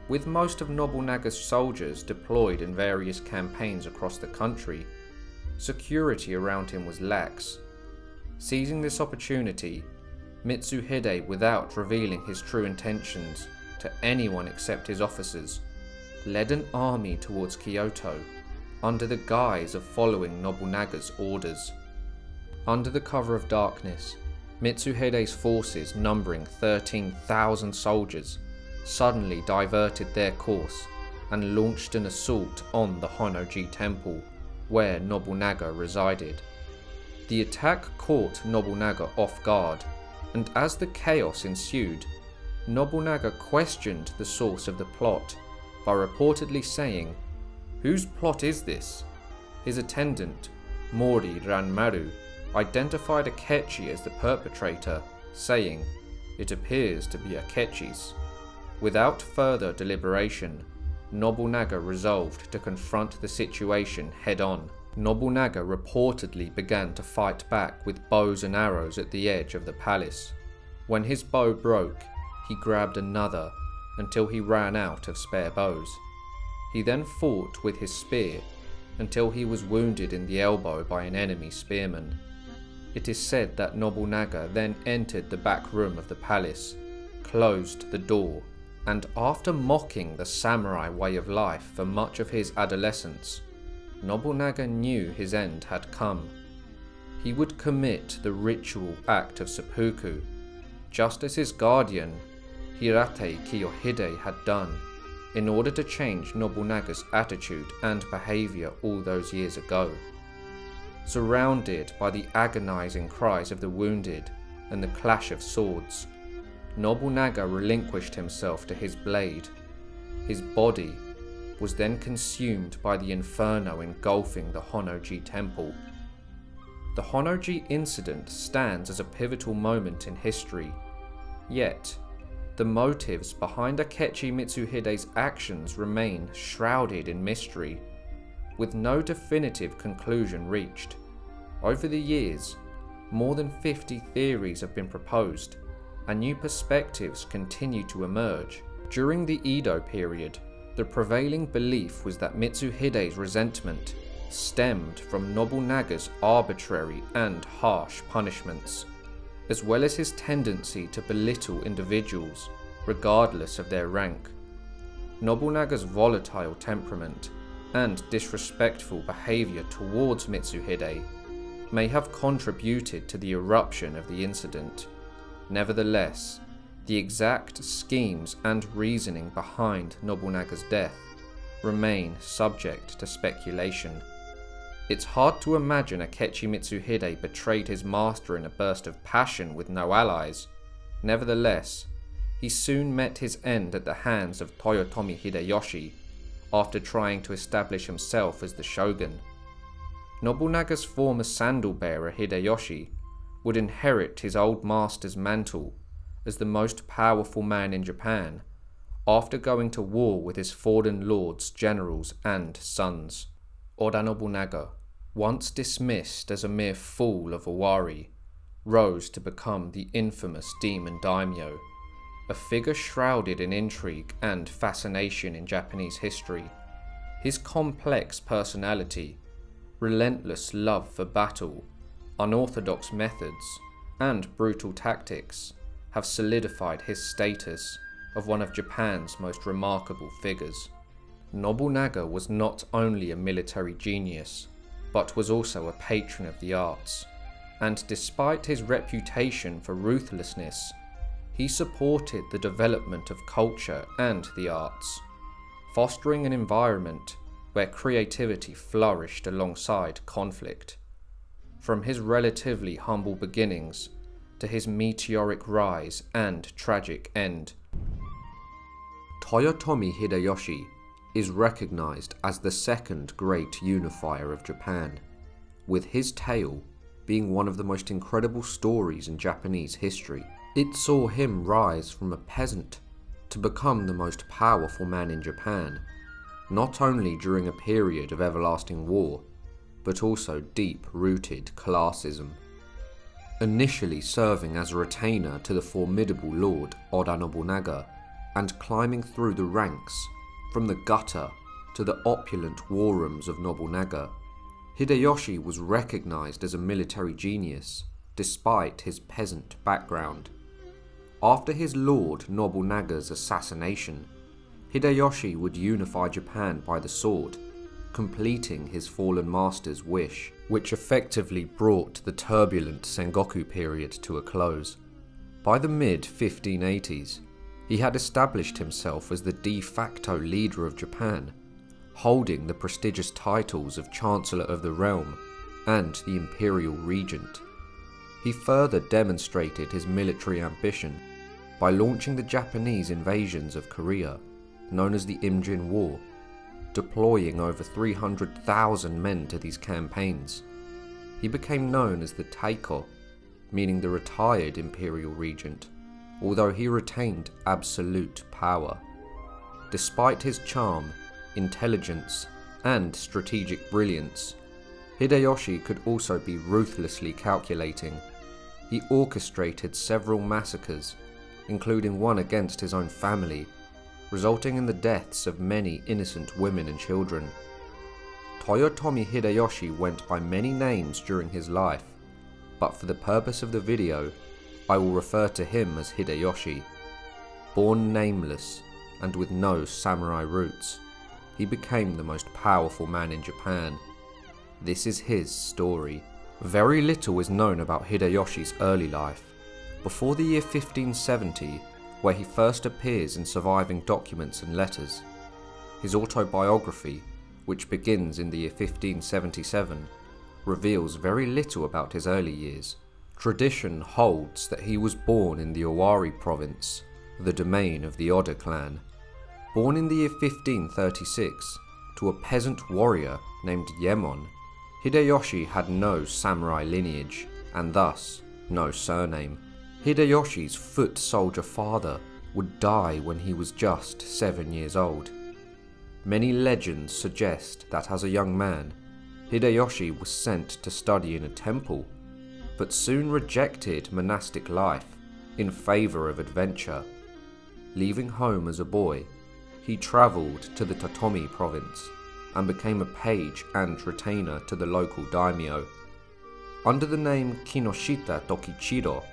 With most of Nobunaga's soldiers deployed in various campaigns across the country, security around him was lax. Seizing this opportunity, Mitsuhide, without revealing his true intentions to anyone except his officers, led an army towards Kyoto under the guise of following Nobunaga's orders. Under the cover of darkness, Mitsuhide's forces, numbering 13,000 soldiers, suddenly diverted their course and launched an assault on the Honnō-ji temple, where Nobunaga resided. The attack caught Nobunaga off guard, and as the chaos ensued, Nobunaga questioned the source of the plot by reportedly saying, "Whose plot is this?" His attendant, Mori Ranmaru, identified Akechi as the perpetrator, saying, "It appears to be Akechi's." Without further deliberation, Nobunaga resolved to confront the situation head-on. Nobunaga reportedly began to fight back with bows and arrows at the edge of the palace. When his bow broke, he grabbed another until he ran out of spare bows. He then fought with his spear until he was wounded in the elbow by an enemy spearman. It is said that Nobunaga then entered the back room of the palace, closed the door, and after mocking the samurai way of life for much of his adolescence, Nobunaga knew his end had come. He would commit the ritual act of seppuku, just as his guardian, Hirate Kiyohide, had done, in order to change Nobunaga's attitude and behavior all those years ago. Surrounded by the agonizing cries of the wounded and the clash of swords, Nobunaga relinquished himself to his blade. His body was then consumed by the inferno engulfing the Honnō-ji temple. The Honnō-ji incident stands as a pivotal moment in history, yet the motives behind Akechi Mitsuhide's actions remain shrouded in mystery, with no definitive conclusion reached. Over the years, more than 50 theories have been proposed, and new perspectives continue to emerge. During the Edo period, the prevailing belief was that Mitsuhide's resentment stemmed from Nobunaga's arbitrary and harsh punishments, as well as his tendency to belittle individuals, regardless of their rank. Nobunaga's volatile temperament and disrespectful behavior towards Mitsuhide may have contributed to the eruption of the incident. Nevertheless, the exact schemes and reasoning behind Nobunaga's death remain subject to speculation. It's hard to imagine Akechi Mitsuhide betrayed his master in a burst of passion with no allies. Nevertheless, he soon met his end at the hands of Toyotomi Hideyoshi, after trying to establish himself as the shogun. Nobunaga's former sandal-bearer Hideyoshi would inherit his old master's mantle as the most powerful man in Japan, after going to war with his fallen lords, generals, and sons. Oda Nobunaga once dismissed as a mere fool of Owari, rose to become the infamous demon daimyo, a figure shrouded in intrigue and fascination in Japanese history. His complex personality, relentless love for battle, unorthodox methods, and brutal tactics have solidified his status of one of Japan's most remarkable figures. Nobunaga was not only a military genius, but was also a patron of the arts, and despite his reputation for ruthlessness, he supported the development of culture and the arts, fostering an environment where creativity flourished alongside conflict. From his relatively humble beginnings to his meteoric rise and tragic end, Toyotomi Hideyoshi is recognized as the second great unifier of Japan, with his tale being one of the most incredible stories in Japanese history. It saw him rise from a peasant to become the most powerful man in Japan, not only during a period of everlasting war, but also deep-rooted classism. Initially serving as a retainer to the formidable Lord Oda Nobunaga, and climbing through the ranks from the gutter to the opulent war rooms of Nobunaga, Hideyoshi was recognized as a military genius despite his peasant background. After his lord Nobunaga's assassination, Hideyoshi would unify Japan by the sword, completing his fallen master's wish, which effectively brought the turbulent Sengoku period to a close. By the mid-1580s, he had established himself as the de facto leader of Japan, holding the prestigious titles of Chancellor of the Realm and the Imperial Regent. He further demonstrated his military ambition by launching the Japanese invasions of Korea, known as the Imjin War, deploying over 300,000 men to these campaigns. He became known as the Taiko, meaning the retired Imperial Regent, although he retained absolute power. Despite his charm, intelligence, and strategic brilliance, Hideyoshi could also be ruthlessly calculating. He orchestrated several massacres, including one against his own family, resulting in the deaths of many innocent women and children. Toyotomi Hideyoshi went by many names during his life, but for the purpose of the video, I will refer to him as Hideyoshi. Born nameless and with no samurai roots, he became the most powerful man in Japan. This is his story. Very little is known about Hideyoshi's early life. Before the year 1570, where he first appears in surviving documents and letters, his autobiography, which begins in the year 1577, reveals very little about his early years. Tradition holds that he was born in the Owari province, the domain of the Oda clan. Born in the year 1536 to a peasant warrior named Yemon, Hideyoshi had no samurai lineage and thus no surname. Hideyoshi's foot soldier father would die when he was just 7 years old. Many legends suggest that as a young man, Hideyoshi was sent to study in a temple, but soon rejected monastic life in favour of adventure. Leaving home as a boy, he travelled to the Toyotomi province and became a page and retainer to the local daimyo. Under the name Kinoshita Tokichiro,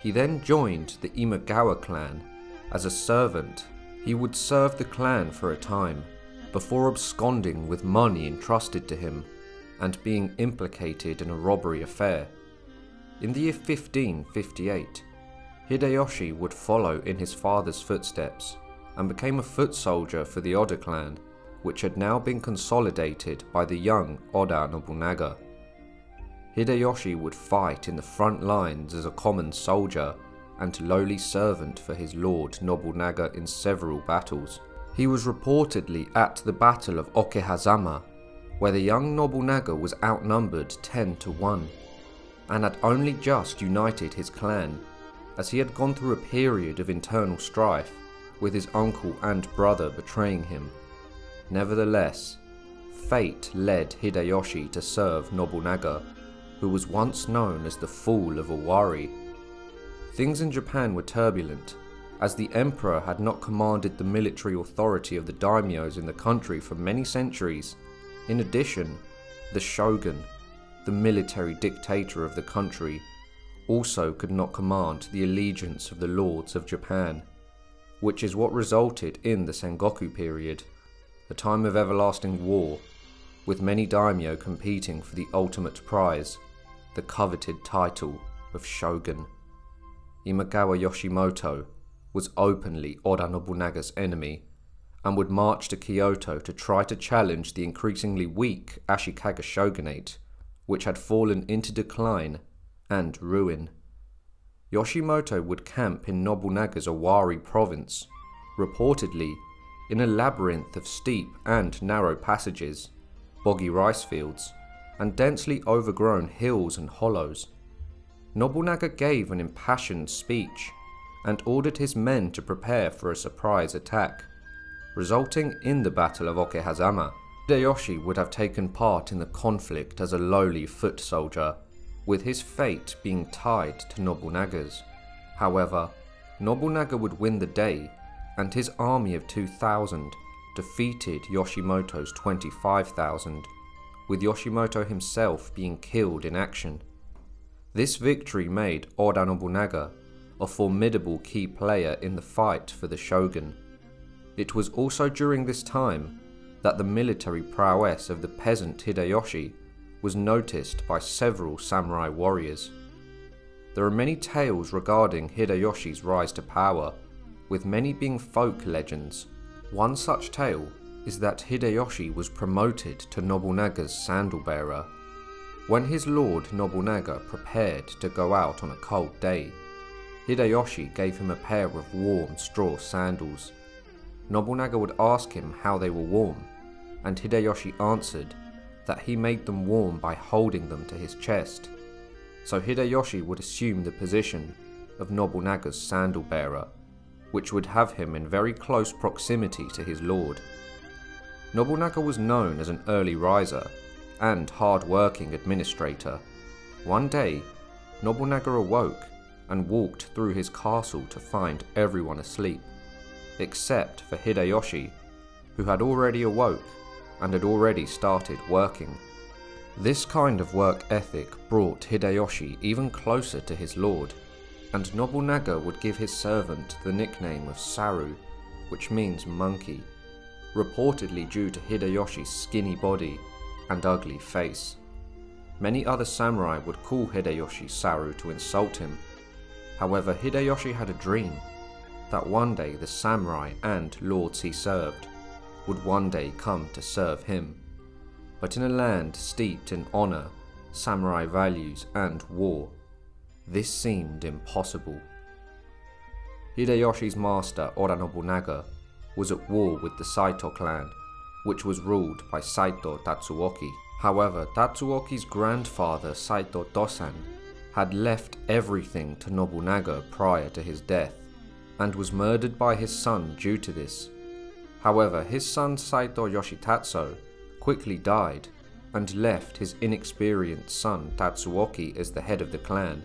he then joined the Imagawa clan. As a servant, he would serve the clan for a time, before absconding with money entrusted to him and being implicated in a robbery affair. In the year 1558, Hideyoshi would follow in his father's footsteps and became a foot soldier for the Oda clan, which had now been consolidated by the young Oda Nobunaga. Hideyoshi would fight in the front lines as a common soldier and lowly servant for his lord Nobunaga in several battles. He was reportedly at the Battle of Okehazama, where the young Nobunaga was outnumbered 10-1, and had only just united his clan, as he had gone through a period of internal strife, with his uncle and brother betraying him. Nevertheless, fate led Hideyoshi to serve Nobunaga, who was once known as the Fool of Owari. Things in Japan were turbulent, as the emperor had not commanded the military authority of the daimyos in the country for many centuries. In addition, the shogun, the military dictator of the country, also could not command the allegiance of the lords of Japan, which is what resulted in the Sengoku period, a time of everlasting war, with many daimyo competing for the ultimate prize, the coveted title of shogun. Imagawa Yoshimoto was openly Oda Nobunaga's enemy, and would march to Kyoto to try to challenge the increasingly weak Ashikaga shogunate, which had fallen into decline and ruin. Yoshimoto would camp in Nobunaga's Owari province, reportedly in a labyrinth of steep and narrow passages, boggy rice fields, and densely overgrown hills and hollows. Nobunaga gave an impassioned speech and ordered his men to prepare for a surprise attack, resulting in the Battle of Okehazama. Hideyoshi would have taken part in the conflict as a lowly foot soldier, with his fate being tied to Nobunaga's. However, Nobunaga would win the day, and his army of 2,000 defeated Yoshimoto's 25,000, with Yoshimoto himself being killed in action. This victory made Oda Nobunaga a formidable key player in the fight for the shogun. It was also during this time that the military prowess of the peasant Hideyoshi was noticed by several samurai warriors. There are many tales regarding Hideyoshi's rise to power, with many being folk legends. One such tale is that Hideyoshi was promoted to Nobunaga's sandal bearer. When his lord Nobunaga prepared to go out on a cold day, Hideyoshi gave him a pair of warm straw sandals. Nobunaga would ask him how they were warm, and Hideyoshi answered that he made them warm by holding them to his chest. So Hideyoshi would assume the position of Nobunaga's sandal bearer, which would have him in very close proximity to his lord. Nobunaga was known as an early riser and hard-working administrator. One day, Nobunaga awoke and walked through his castle to find everyone asleep, except for Hideyoshi, who had already awoke and had already started working. This kind of work ethic brought Hideyoshi even closer to his lord, and Nobunaga would give his servant the nickname of Saru, which means monkey, reportedly due to Hideyoshi's skinny body and ugly face. Many other samurai would call Hideyoshi Saru to insult him. However, Hideyoshi had a dream that one day the samurai and lords he served would one day come to serve him. But in a land steeped in honor, samurai values, and war, this seemed impossible. Hideyoshi's master Oda Nobunaga was at war with the Saito clan, which was ruled by Saito Tatsuoki. However, Tatsuoki's grandfather Saito Dosan had left everything to Nobunaga prior to his death, and was murdered by his son due to this. However, his son Saito Yoshitatsu quickly died, and left his inexperienced son Tatsuoki as the head of the clan.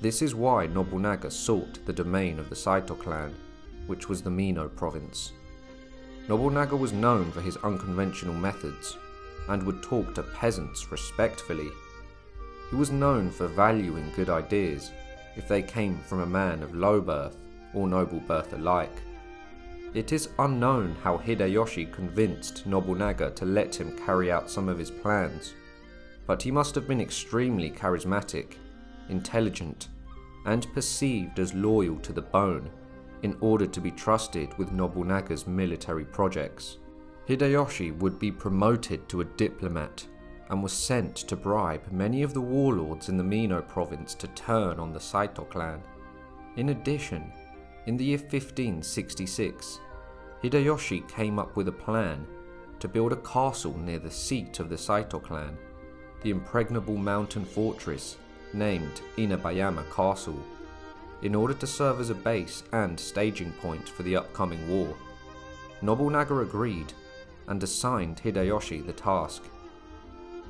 This is why Nobunaga sought the domain of the Saito clan, which was the Mino province. Nobunaga was known for his unconventional methods, and would talk to peasants respectfully. He was known for valuing good ideas if they came from a man of low birth or noble birth alike. It is unknown how Hideyoshi convinced Nobunaga to let him carry out some of his plans, but he must have been extremely charismatic, intelligent, and perceived as loyal to the bone in order to be trusted with Nobunaga's military projects. Hideyoshi would be promoted to a diplomat and was sent to bribe many of the warlords in the Mino province to turn on the Saito clan. In addition, in the year 1566, Hideyoshi came up with a plan to build a castle near the seat of the Saito clan, the impregnable mountain fortress named Inabayama Castle, in order to serve as a base and staging point for the upcoming war. Nobunaga agreed, and assigned Hideyoshi the task.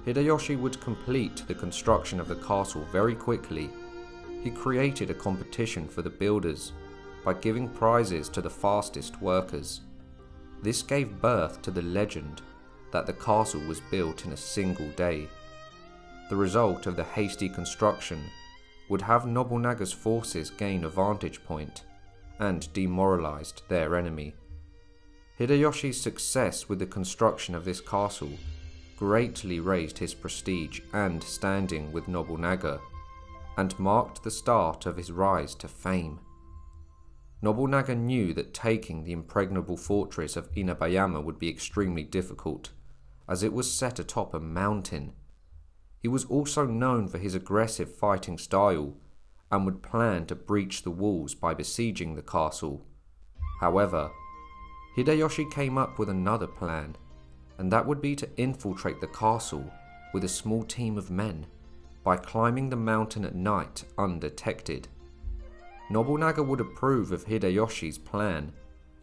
Hideyoshi would complete the construction of the castle very quickly. He created a competition for the builders by giving prizes to the fastest workers. This gave birth to the legend that the castle was built in a single day. The result of the hasty construction would have Nobunaga's forces gain a vantage point and demoralized their enemy. Hideyoshi's success with the construction of this castle greatly raised his prestige and standing with Nobunaga, and marked the start of his rise to fame. Nobunaga knew that taking the impregnable fortress of Inabayama would be extremely difficult, as it was set atop a mountain. He was also known for his aggressive fighting style, and would plan to breach the walls by besieging the castle. However, Hideyoshi came up with another plan, and that would be to infiltrate the castle with a small team of men by climbing the mountain at night undetected. Nobunaga would approve of Hideyoshi's plan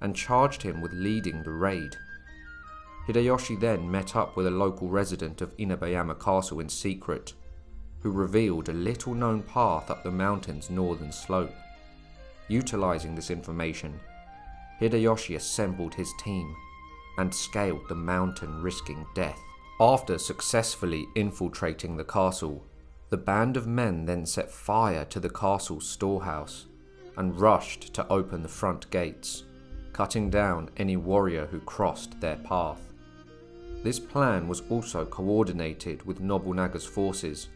and charged him with leading the raid. Hideyoshi then met up with a local resident of Inabayama Castle in secret, who revealed a little-known path up the mountain's northern slope. Utilizing this information, Hideyoshi assembled his team and scaled the mountain, risking death. After successfully infiltrating the castle, the band of men then set fire to the castle's storehouse and rushed to open the front gates, cutting down any warrior who crossed their path. This plan was also coordinated with Nobunaga's forces,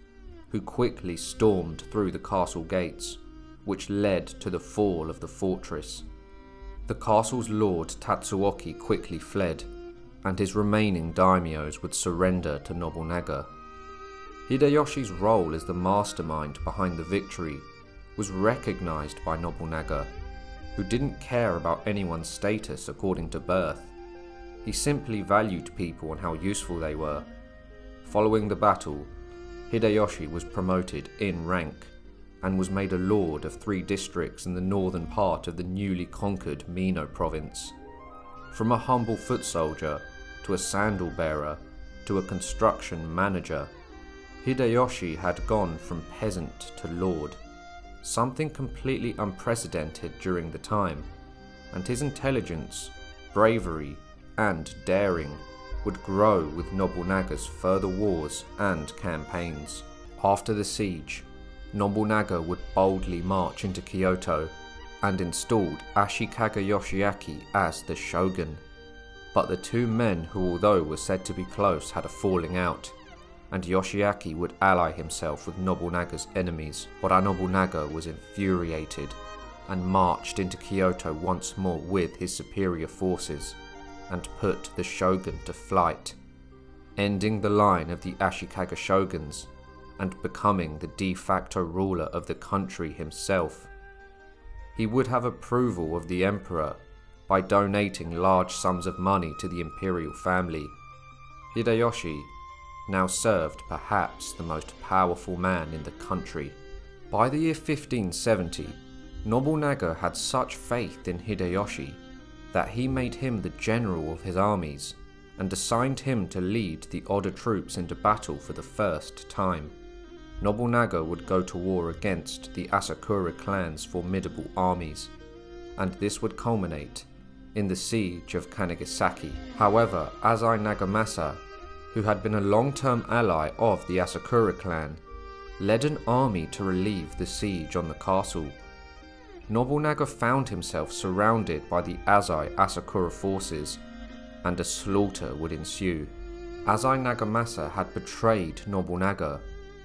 who quickly stormed through the castle gates, which led to the fall of the fortress. The castle's lord Tatsuoki quickly fled, and his remaining daimyos would surrender to Nobunaga. Hideyoshi's role as the mastermind behind the victory was recognized by Nobunaga, who didn't care about anyone's status according to birth. He simply valued people and how useful they were. Following the battle, Hideyoshi was promoted in rank and was made a lord of 3 districts in the northern part of the newly conquered Mino province. From a humble foot soldier to a sandal bearer to a construction manager, Hideyoshi had gone from peasant to lord, something completely unprecedented during the time, and his intelligence, bravery, and daring would grow with Nobunaga's further wars and campaigns. After the siege, Nobunaga would boldly march into Kyoto and installed Ashikaga Yoshiaki as the shogun. But the 2 men who, although were said to be close, had a falling out, and Yoshiaki would ally himself with Nobunaga's enemies. Oda Nobunaga was infuriated and marched into Kyoto once more with his superior forces and put the shogun to flight, ending the line of the Ashikaga shoguns and becoming the de facto ruler of the country himself. He would have approval of the emperor by donating large sums of money to the imperial family. Hideyoshi now served perhaps the most powerful man in the country. By the year 1570, Nobunaga had such faith in Hideyoshi that he made him the general of his armies and assigned him to lead the Oda troops into battle for the first time. Nobunaga would go to war against the Asakura clan's formidable armies, and this would culminate in the siege of Kanagasaki. However, Azai Nagamasa, who had been a long-term ally of the Asakura clan, led an army to relieve the siege on the castle. Nobunaga found himself surrounded by the Azai Asakura forces, and a slaughter would ensue. Azai Nagamasa had betrayed Nobunaga,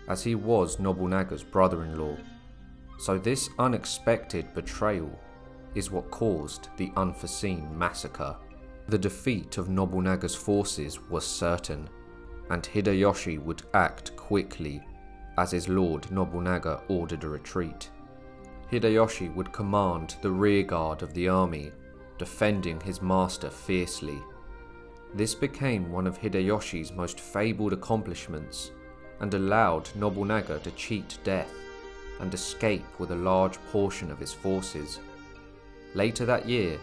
as he was Nobunaga's brother-in-law. So this unexpected betrayal is what caused the unforeseen massacre. The defeat of Nobunaga's forces was certain, and Hideyoshi would act quickly as his lord Nobunaga ordered a retreat. Hideyoshi would command the rearguard of the army, defending his master fiercely. This became one of Hideyoshi's most fabled accomplishments, and allowed Nobunaga to cheat death and escape with a large portion of his forces. Later that year,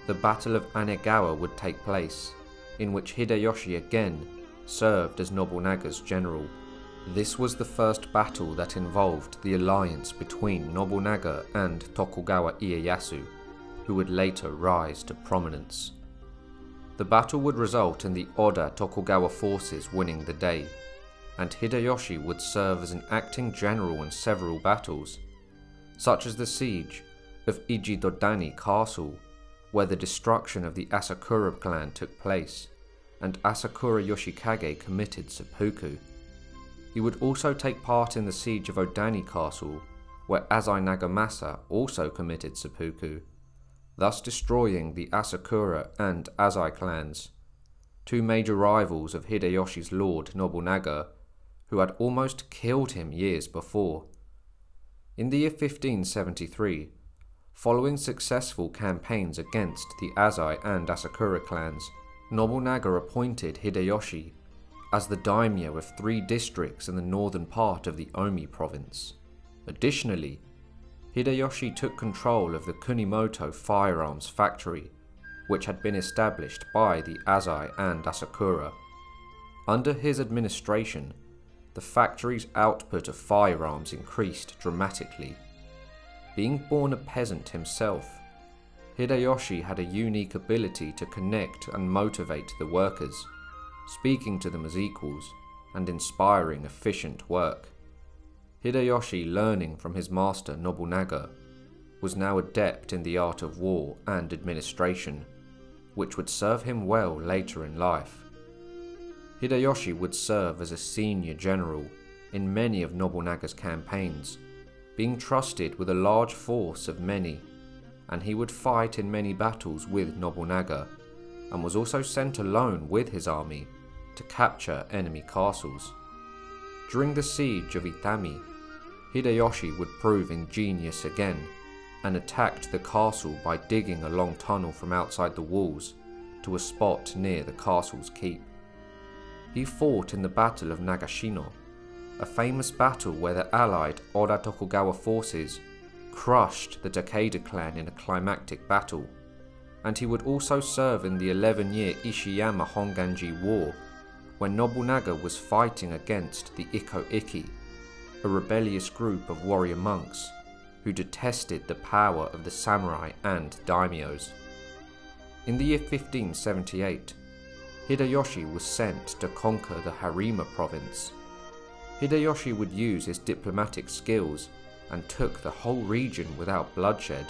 the Battle of Anegawa would take place, in which Hideyoshi again served as Nobunaga's general. This was the first battle that involved the alliance between Nobunaga and Tokugawa Ieyasu, who would later rise to prominence. The battle would result in the Oda Tokugawa forces winning the day, and Hideyoshi would serve as an acting general in several battles, such as the siege of Ijidodani Castle, where the destruction of the Asakura clan took place, and Asakura Yoshikage committed seppuku. He would also take part in the siege of Odani Castle, where Azai Nagamasa also committed seppuku, thus destroying the Asakura and Azai clans, two major rivals of Hideyoshi's lord Nobunaga, who had almost killed him years before. In the year 1573, following successful campaigns against the Azai and Asakura clans, Nobunaga appointed Hideyoshi as the daimyo of 3 districts in the northern part of the Omi province. Additionally, Hideyoshi took control of the Kunimoto firearms factory, which had been established by the Azai and Asakura. Under his administration, the factory's output of firearms increased dramatically. Being born a peasant himself, Hideyoshi had a unique ability to connect and motivate the workers, speaking to them as equals and inspiring efficient work. Hideyoshi, learning from his master Nobunaga, was now adept in the art of war and administration, which would serve him well later in life. Hideyoshi would serve as a senior general in many of Nobunaga's campaigns, being trusted with a large force of many, and he would fight in many battles with Nobunaga, and was also sent alone with his army to capture enemy castles. During the siege of Itami, Hideyoshi would prove ingenious again, and attacked the castle by digging a long tunnel from outside the walls to a spot near the castle's keep. He fought in the Battle of Nagashino, a famous battle where the allied Oda Tokugawa forces crushed the Takeda clan in a climactic battle, and he would also serve in the 11-year Ishiyama Honganji War, when Nobunaga was fighting against the Ikko-Ikki, a rebellious group of warrior monks who detested the power of the samurai and daimyos. In the year 1578, Hideyoshi was sent to conquer the Harima province. Hideyoshi would use his diplomatic skills and took the whole region without bloodshed.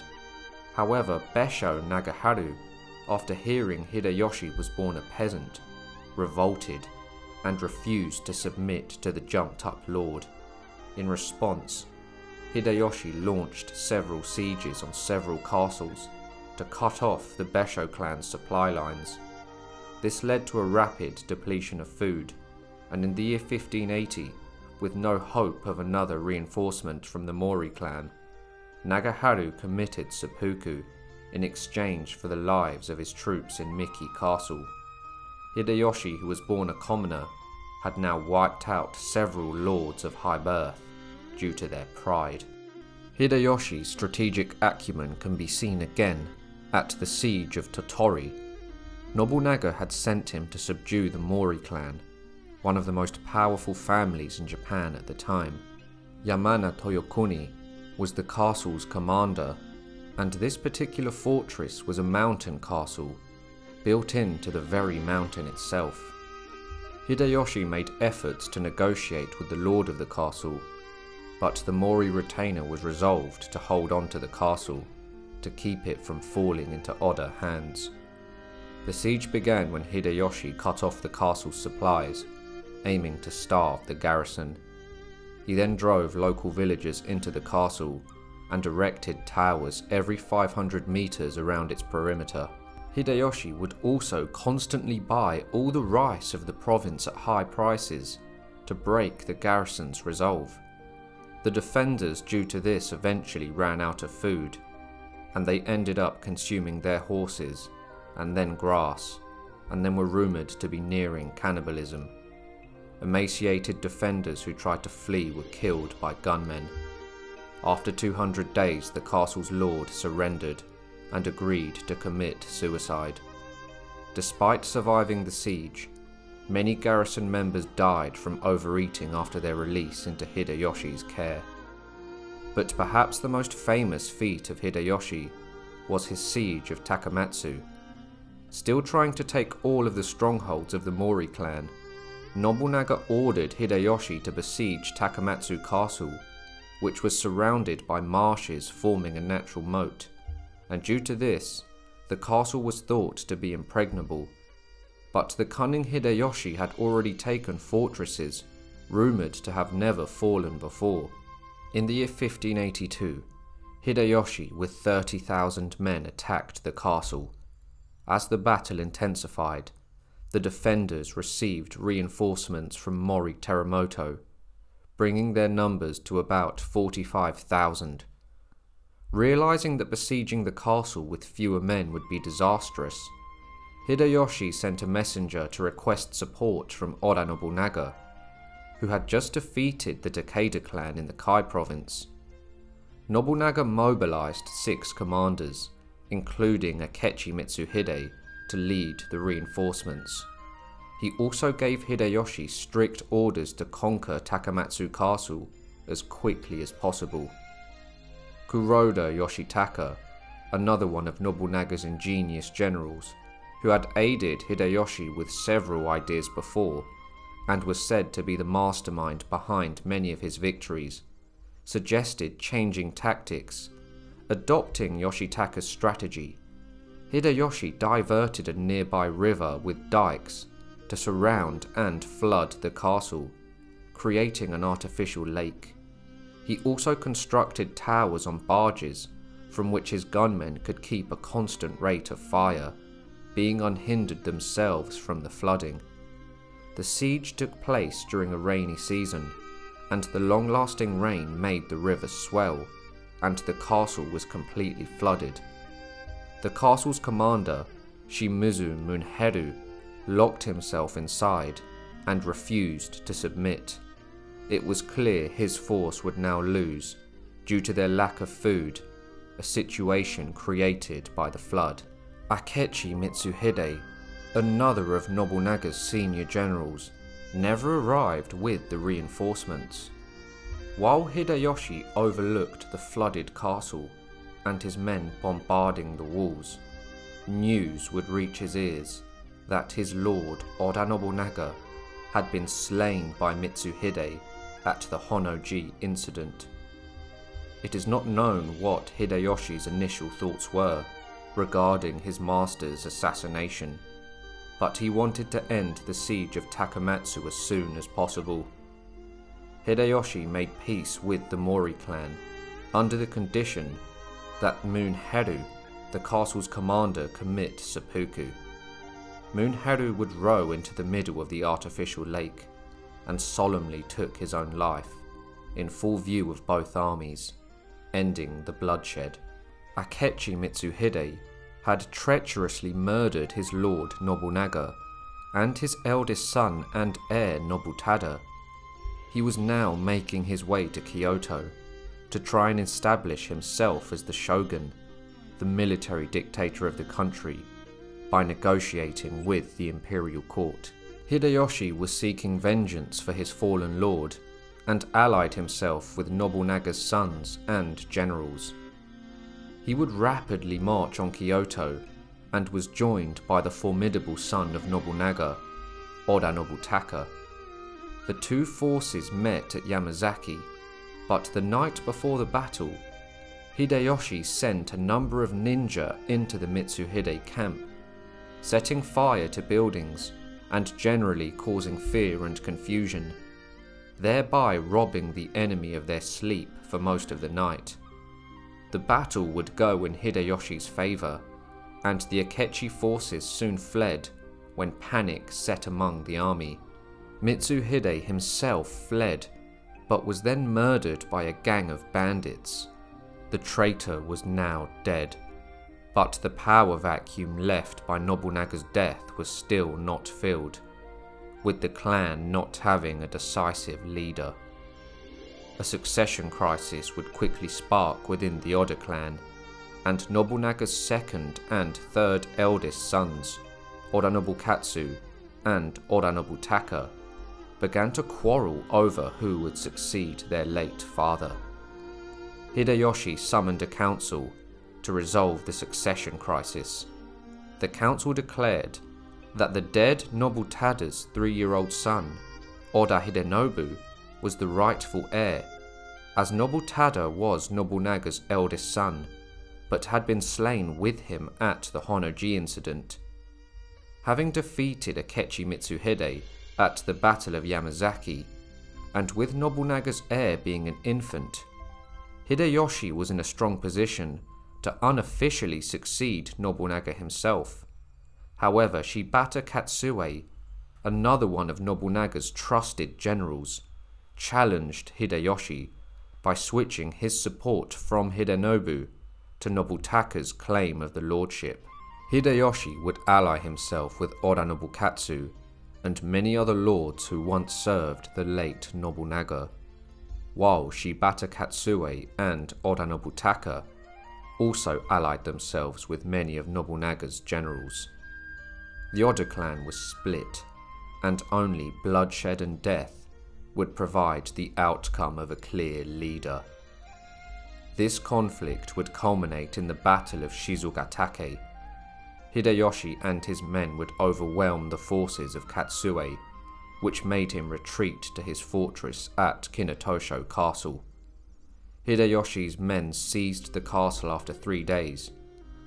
However, Besho Nagaharu, after hearing Hideyoshi was born a peasant, revolted and refused to submit to the jumped-up lord. In response, Hideyoshi launched several sieges on several castles to cut off the Besho clan's supply lines. This led to a rapid depletion of food, and in the year 1580, with no hope of another reinforcement from the Mori clan, Nagaharu committed seppuku in exchange for the lives of his troops in Miki Castle. Hideyoshi, who was born a commoner, had now wiped out several lords of high birth due to their pride. Hideyoshi's strategic acumen can be seen again at the siege of Tottori. Nobunaga had sent him to subdue the Mori clan, one of the most powerful families in Japan at the time. Yamana Toyokuni was the castle's commander, and this particular fortress was a mountain castle, built into the very mountain itself. Hideyoshi made efforts to negotiate with the lord of the castle, but the Mori retainer was resolved to hold on to the castle, to keep it from falling into Oda hands. The siege began when Hideyoshi cut off the castle's supplies, aiming to starve the garrison. He then drove local villagers into the castle and erected towers every 500 meters around its perimeter. Hideyoshi would also constantly buy all the rice of the province at high prices to break the garrison's resolve. The defenders, due to this, eventually ran out of food, and they ended up consuming their horses and then grass, and then were rumoured to be nearing cannibalism. Emaciated defenders who tried to flee were killed by gunmen. After 200 days, the castle's lord surrendered and agreed to commit suicide. Despite surviving the siege, many garrison members died from overeating after their release into Hideyoshi's care. But perhaps the most famous feat of Hideyoshi was his siege of Takamatsu. Still trying to take all of the strongholds of the Mori clan, Nobunaga ordered Hideyoshi to besiege Takamatsu Castle, which was surrounded by marshes forming a natural moat, and due to this, the castle was thought to be impregnable. But the cunning Hideyoshi had already taken fortresses rumoured to have never fallen before. In the year 1582, Hideyoshi with 30,000 men attacked the castle. As the battle intensified, the defenders received reinforcements from Mori Teramoto, bringing their numbers to about 45,000. Realizing that besieging the castle with fewer men would be disastrous, Hideyoshi sent a messenger to request support from Oda Nobunaga, who had just defeated the Takeda clan in the Kai province. Nobunaga mobilized 6 commanders, including Akechi Mitsuhide, to lead the reinforcements. He also gave Hideyoshi strict orders to conquer Takamatsu Castle as quickly as possible. Kuroda Yoshitaka, another one of Nobunaga's ingenious generals, who had aided Hideyoshi with several ideas before, and was said to be the mastermind behind many of his victories, suggested changing tactics. Adopting Yoshitaka's strategy, Hideyoshi diverted a nearby river with dikes to surround and flood the castle, creating an artificial lake. He also constructed towers on barges from which his gunmen could keep a constant rate of fire, being unhindered themselves from the flooding. The siege took place during a rainy season, and the long-lasting rain made the river swell, and the castle was completely flooded. The castle's commander, Shimizu Munheru, locked himself inside and refused to submit. It was clear his force would now lose due to their lack of food, a situation created by the flood. Akechi Mitsuhide, another of Nobunaga's senior generals, never arrived with the reinforcements. While Hideyoshi overlooked the flooded castle and his men bombarding the walls, news would reach his ears that his lord Oda Nobunaga had been slain by Mitsuhide at the Honnō-ji incident. It is not known what Hideyoshi's initial thoughts were regarding his master's assassination, but he wanted to end the siege of Takamatsu as soon as possible. Hideyoshi made peace with the Mori clan under the condition that Munheru, the castle's commander, commit seppuku. Munheru would row into the middle of the artificial lake and solemnly took his own life, in full view of both armies, ending the bloodshed. Akechi Mitsuhide had treacherously murdered his lord Nobunaga and his eldest son and heir Nobutada. He was now making his way to Kyoto to try and establish himself as the shogun, the military dictator of the country, by negotiating with the imperial court. Hideyoshi was seeking vengeance for his fallen lord and allied himself with Nobunaga's sons and generals. He would rapidly march on Kyoto and was joined by the formidable son of Nobunaga, Oda Nobutaka. The two forces met at Yamazaki, but the night before the battle, Hideyoshi sent a number of ninja into the Mitsuhide camp, setting fire to buildings and generally causing fear and confusion, thereby robbing the enemy of their sleep for most of the night. The battle would go in Hideyoshi's favour, and the Akechi forces soon fled when panic set among the army. Mitsuhide himself fled, but was then murdered by a gang of bandits. The traitor was now dead, but the power vacuum left by Nobunaga's death was still not filled, with the clan not having a decisive leader. A succession crisis would quickly spark within the Oda clan, and Nobunaga's second and third eldest sons, Oda Nobukatsu, and Oda Nobutaka began to quarrel over who would succeed their late father. Hideyoshi summoned a council to resolve the succession crisis. The council declared that the dead Nobutada's 3-year-old son, Oda Hidenobu, was the rightful heir, as Nobutada was Nobunaga's eldest son, but had been slain with him at the Honnō-ji incident. Having defeated Akechi Mitsuhide at the Battle of Yamazaki, and with Nobunaga's heir being an infant, Hideyoshi was in a strong position to unofficially succeed Nobunaga himself. However, Shibata Katsue, another one of Nobunaga's trusted generals, challenged Hideyoshi by switching his support from Hidenobu to Nobutaka's claim of the lordship. Hideyoshi would ally himself with Oda Nobukatsu and many other lords who once served the late Nobunaga, while Shibata Katsue and Oda Nobutaka also allied themselves with many of Nobunaga's generals. The Oda clan was split, and only bloodshed and death would provide the outcome of a clear leader. This conflict would culminate in the Battle of Shizugatake. Hideyoshi and his men would overwhelm the forces of Katsue, which made him retreat to his fortress at Kinotosho Castle. Hideyoshi's men seized the castle after 3 days,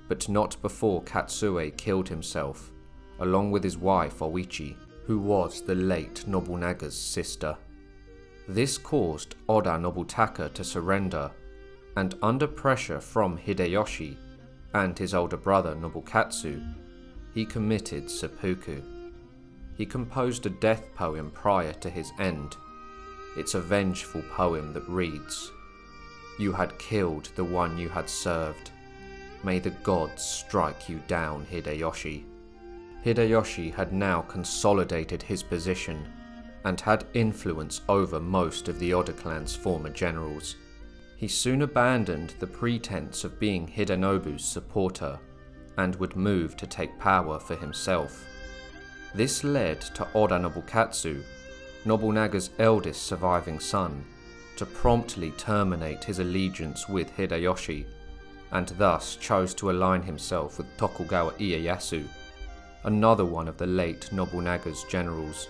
but not before Katsue killed himself, along with his wife Oichi, who was the late Nobunaga's sister. This caused Oda Nobutaka to surrender, and under pressure from Hideyoshi and his older brother Nobukatsu, he committed seppuku. He composed a death poem prior to his end. It's a vengeful poem that reads, "You had killed the one you had served. May the gods strike you down, Hideyoshi." Hideyoshi had now consolidated his position and had influence over most of the Oda clan's former generals. He soon abandoned the pretense of being Hidenobu's supporter and would move to take power for himself. This led to Oda Nobukatsu, Nobunaga's eldest surviving son, to promptly terminate his allegiance with Hideyoshi, and thus chose to align himself with Tokugawa Ieyasu, another one of the late Nobunaga's generals.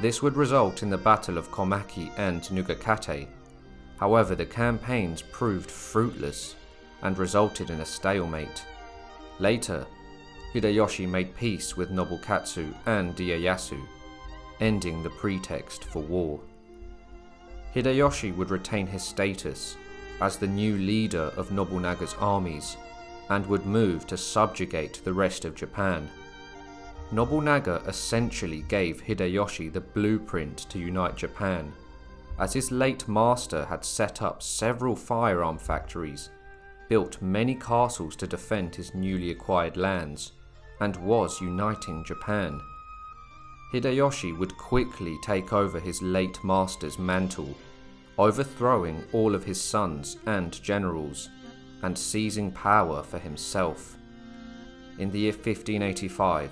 This would result in the Battle of Komaki and Nugakate. However, the campaigns proved fruitless and resulted in a stalemate. Later, Hideyoshi made peace with Nobukatsu and Ieyasu, ending the pretext for war. Hideyoshi would retain his status as the new leader of Nobunaga's armies and would move to subjugate the rest of Japan. Nobunaga essentially gave Hideyoshi the blueprint to unite Japan, as his late master had set up several firearm factories, built many castles to defend his newly acquired lands, and was uniting Japan. Hideyoshi would quickly take over his late master's mantle, overthrowing all of his sons and generals, and seizing power for himself. In the year 1585,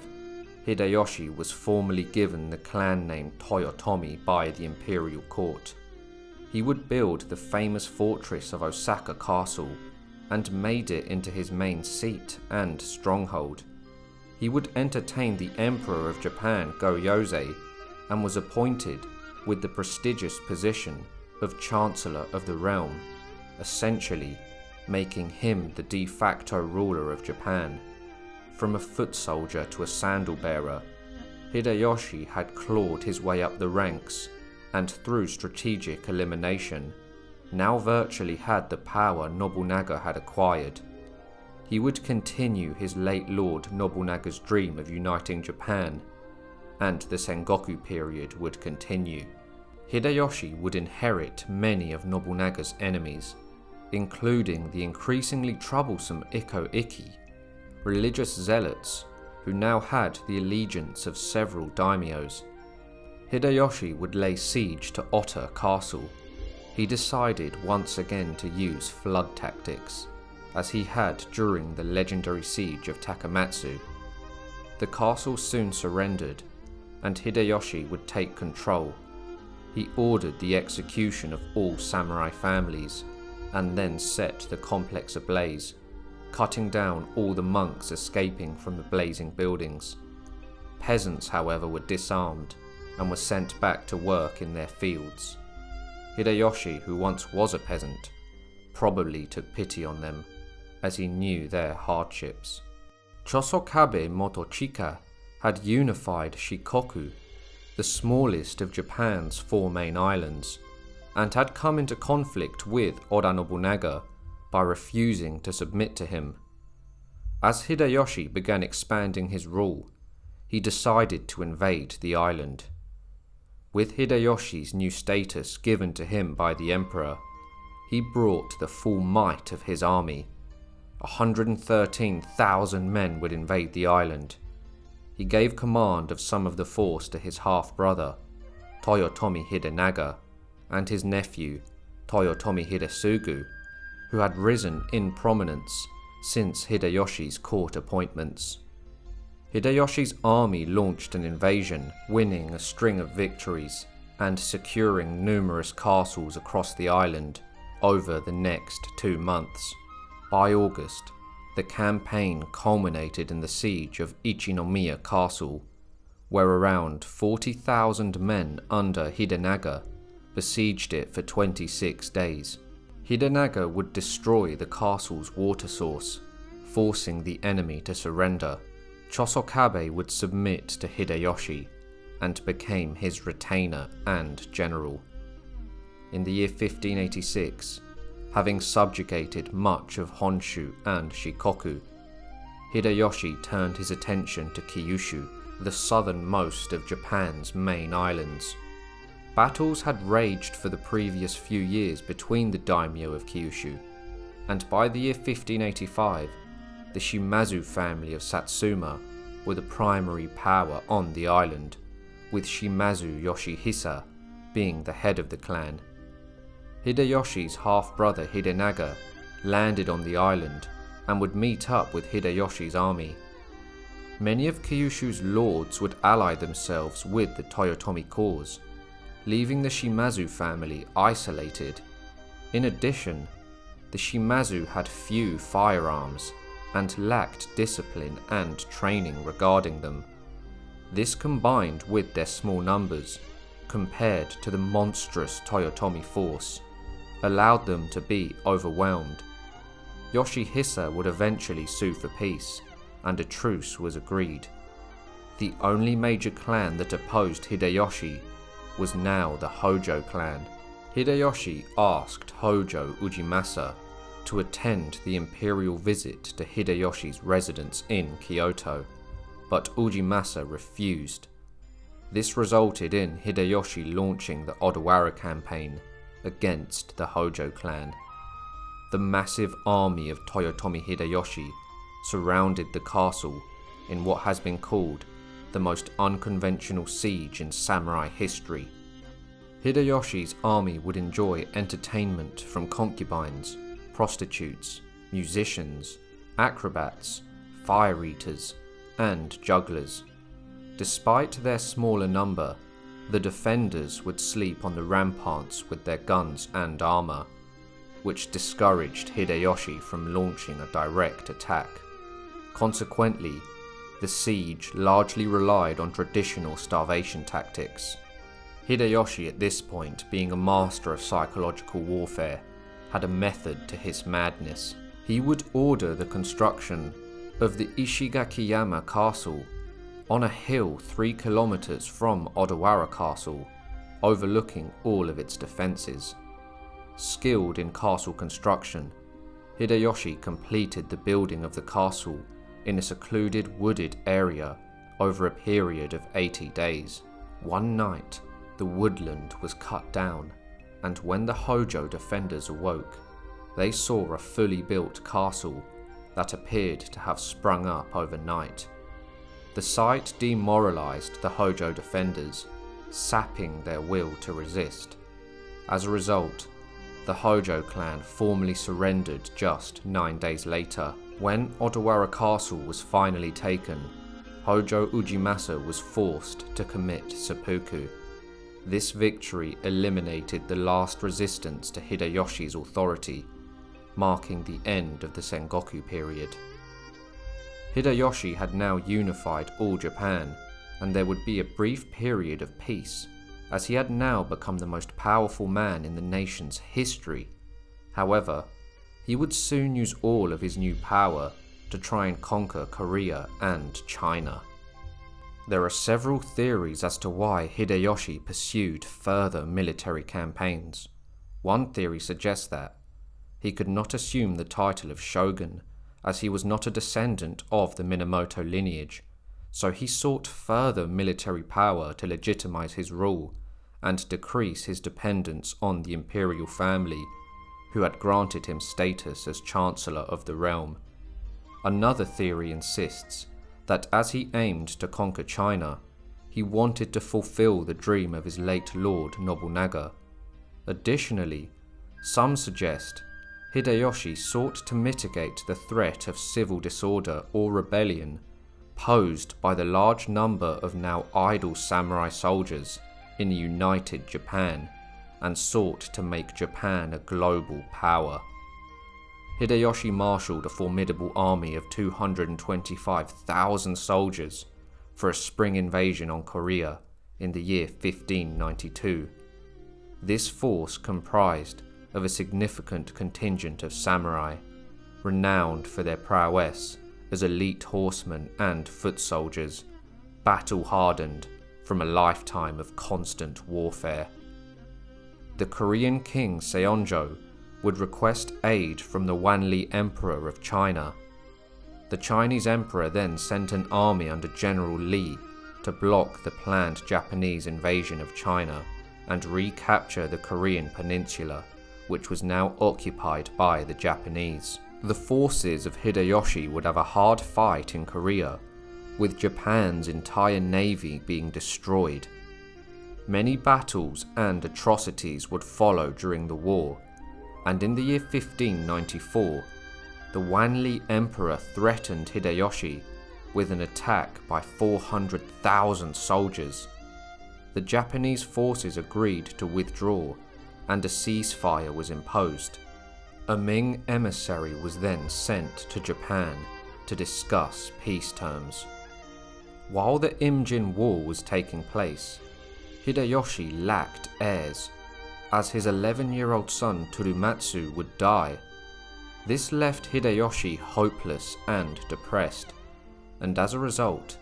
Hideyoshi was formally given the clan name Toyotomi by the imperial court. He would build the famous fortress of Osaka Castle and made it into his main seat and stronghold. He would entertain the Emperor of Japan, Go-Yozei, and was appointed with the prestigious position of Chancellor of the realm, essentially making him the de facto ruler of Japan. From a foot soldier to a sandal bearer, Hideyoshi had clawed his way up the ranks, and through strategic elimination, now virtually had the power Nobunaga had acquired. He would continue his late lord Nobunaga's dream of uniting Japan, and the Sengoku period would continue. Hideyoshi would inherit many of Nobunaga's enemies, including the increasingly troublesome Ikko-Ikki, religious zealots who now had the allegiance of several daimyos. Hideyoshi would lay siege to Ota Castle. He decided once again to use flood tactics, as he had during the legendary siege of Takamatsu. The castle soon surrendered, and Hideyoshi would take control. He ordered the execution of all samurai families, and then set the complex ablaze, cutting down all the monks escaping from the blazing buildings. Peasants, however, were disarmed and were sent back to work in their fields. Hideyoshi, who once was a peasant, probably took pity on them, as he knew their hardships. Chosokabe Motochika had unified Shikoku, the smallest of Japan's 4 main islands, and had come into conflict with Oda Nobunaga by refusing to submit to him. As Hideyoshi began expanding his rule, he decided to invade the island. With Hideyoshi's new status given to him by the emperor, he brought the full might of his army. 113,000 men would invade the island. He gave command of some of the force to his half-brother, Toyotomi Hidenaga, and his nephew, Toyotomi Hidesugu, who had risen in prominence since Hideyoshi's court appointments. Hideyoshi's army launched an invasion, winning a string of victories and securing numerous castles across the island over the next 2 months. By August, the campaign culminated in the siege of Ichinomiya Castle, where around 40,000 men under Hidenaga besieged it for 26 days. Hidenaga would destroy the castle's water source, forcing the enemy to surrender. Chosokabe would submit to Hideyoshi and became his retainer and general. In the year 1586, having subjugated much of Honshu and Shikoku, Hideyoshi turned his attention to Kyushu, the southernmost of Japan's main islands. Battles had raged for the previous few years between the daimyo of Kyushu, and by the year 1585, the Shimazu family of Satsuma were the primary power on the island, with Shimazu Yoshihisa being the head of the clan. Hideyoshi's half-brother Hidenaga landed on the island and would meet up with Hideyoshi's army. Many of Kyushu's lords would ally themselves with the Toyotomi cause, leaving the Shimazu family isolated. In addition, the Shimazu had few firearms and lacked discipline and training regarding them. This, combined with their small numbers compared to the monstrous Toyotomi force, allowed them to be overwhelmed. Yoshihisa would eventually sue for peace, and a truce was agreed. The only major clan that opposed Hideyoshi was now the Hojo clan. Hideyoshi asked Hojo Ujimasa to attend the imperial visit to Hideyoshi's residence in Kyoto, but Ujimasa refused. This resulted in Hideyoshi launching the Odawara campaign against the Hojo clan. The massive army of Toyotomi Hideyoshi surrounded the castle in what has been called the most unconventional siege in samurai history. Hideyoshi's army would enjoy entertainment from concubines, prostitutes, musicians, acrobats, fire eaters, and jugglers. Despite their smaller number, the defenders would sleep on the ramparts with their guns and armor, which discouraged Hideyoshi from launching a direct attack. Consequently, the siege largely relied on traditional starvation tactics. Hideyoshi, at this point being a master of psychological warfare, had a method to his madness. He would order the construction of the Ishigakiyama Castle on a hill 3 kilometers from Odawara Castle, overlooking all of its defenses. Skilled in castle construction, Hideyoshi completed the building of the castle in a secluded wooded area over a period of 80 days. One night, the woodland was cut down, and when the Hojo defenders awoke, they saw a fully built castle that appeared to have sprung up overnight. The sight demoralized the Hojo defenders, sapping their will to resist. As a result, the Hojo clan formally surrendered just 9 days later. When Odawara Castle was finally taken, Hojo Ujimasa was forced to commit seppuku. This victory eliminated the last resistance to Hideyoshi's authority, marking the end of the Sengoku period. Hideyoshi had now unified all Japan, and there would be a brief period of peace, as he had now become the most powerful man in the nation's history. However, he would soon use all of his new power to try and conquer Korea and China. There are several theories as to why Hideyoshi pursued further military campaigns. One theory suggests that he could not assume the title of shogun, as he was not a descendant of the Minamoto lineage, so he sought further military power to legitimize his rule and decrease his dependence on the imperial family, who had granted him status as Chancellor of the realm. Another theory insists that as he aimed to conquer China, he wanted to fulfill the dream of his late lord Nobunaga. Additionally, some suggest Hideyoshi sought to mitigate the threat of civil disorder or rebellion posed by the large number of now idle samurai soldiers in a united Japan, and sought to make Japan a global power. Hideyoshi marshaled a formidable army of 225,000 soldiers for a spring invasion on Korea in the year 1592. This force comprised of a significant contingent of samurai, renowned for their prowess as elite horsemen and foot soldiers, battle-hardened from a lifetime of constant warfare. The Korean king Seonjo would request aid from the Wanli Emperor of China. The Chinese emperor then sent an army under General Li to block the planned Japanese invasion of China and recapture the Korean peninsula, which was now occupied by the Japanese. The forces of Hideyoshi would have a hard fight in Korea, with Japan's entire navy being destroyed. Many battles and atrocities would follow during the war, and in the year 1594, the Wanli Emperor threatened Hideyoshi with an attack by 400,000 soldiers. The Japanese forces agreed to withdraw, and a ceasefire was imposed. A Ming emissary was then sent to Japan to discuss peace terms. While the Imjin War was taking place, Hideyoshi lacked heirs, as his 11-year-old son Tsurumatsu would die. This left Hideyoshi hopeless and depressed, and as a result,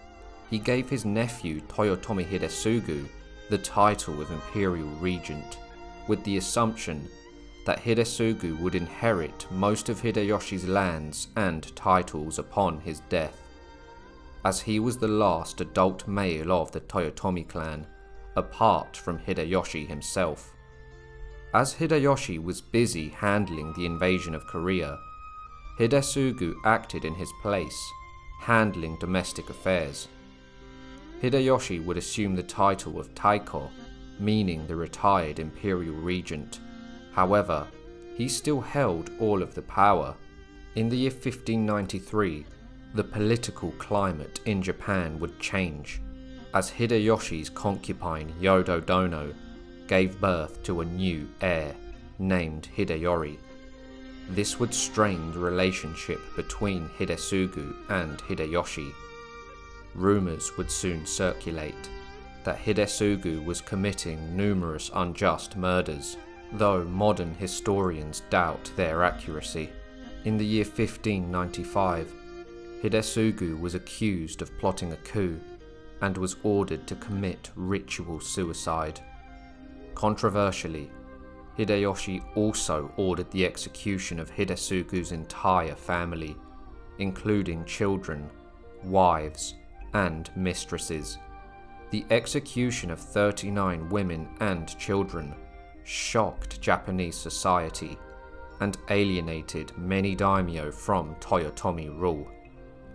he gave his nephew Toyotomi Hidesugu the title of Imperial Regent, with the assumption that Hidesugu would inherit most of Hideyoshi's lands and titles upon his death. As he was the last adult male of the Toyotomi clan, apart from Hideyoshi himself. As Hideyoshi was busy handling the invasion of Korea, Hidesugu acted in his place, handling domestic affairs. Hideyoshi would assume the title of Taiko, meaning the retired imperial regent. However, he still held all of the power. In the year 1593, the political climate in Japan would change, as Hideyoshi's concubine Yodo Dono gave birth to a new heir, named Hideyori. This would strain the relationship between Hidesugu and Hideyoshi. Rumors would soon circulate that Hidesugu was committing numerous unjust murders, though modern historians doubt their accuracy. In the year 1595, Hidesugu was accused of plotting a coup and was ordered to commit ritual suicide. Controversially, Hideyoshi also ordered the execution of Hidesugu's entire family, including children, wives, and mistresses. The execution of 39 women and children shocked Japanese society and alienated many daimyo from Toyotomi rule.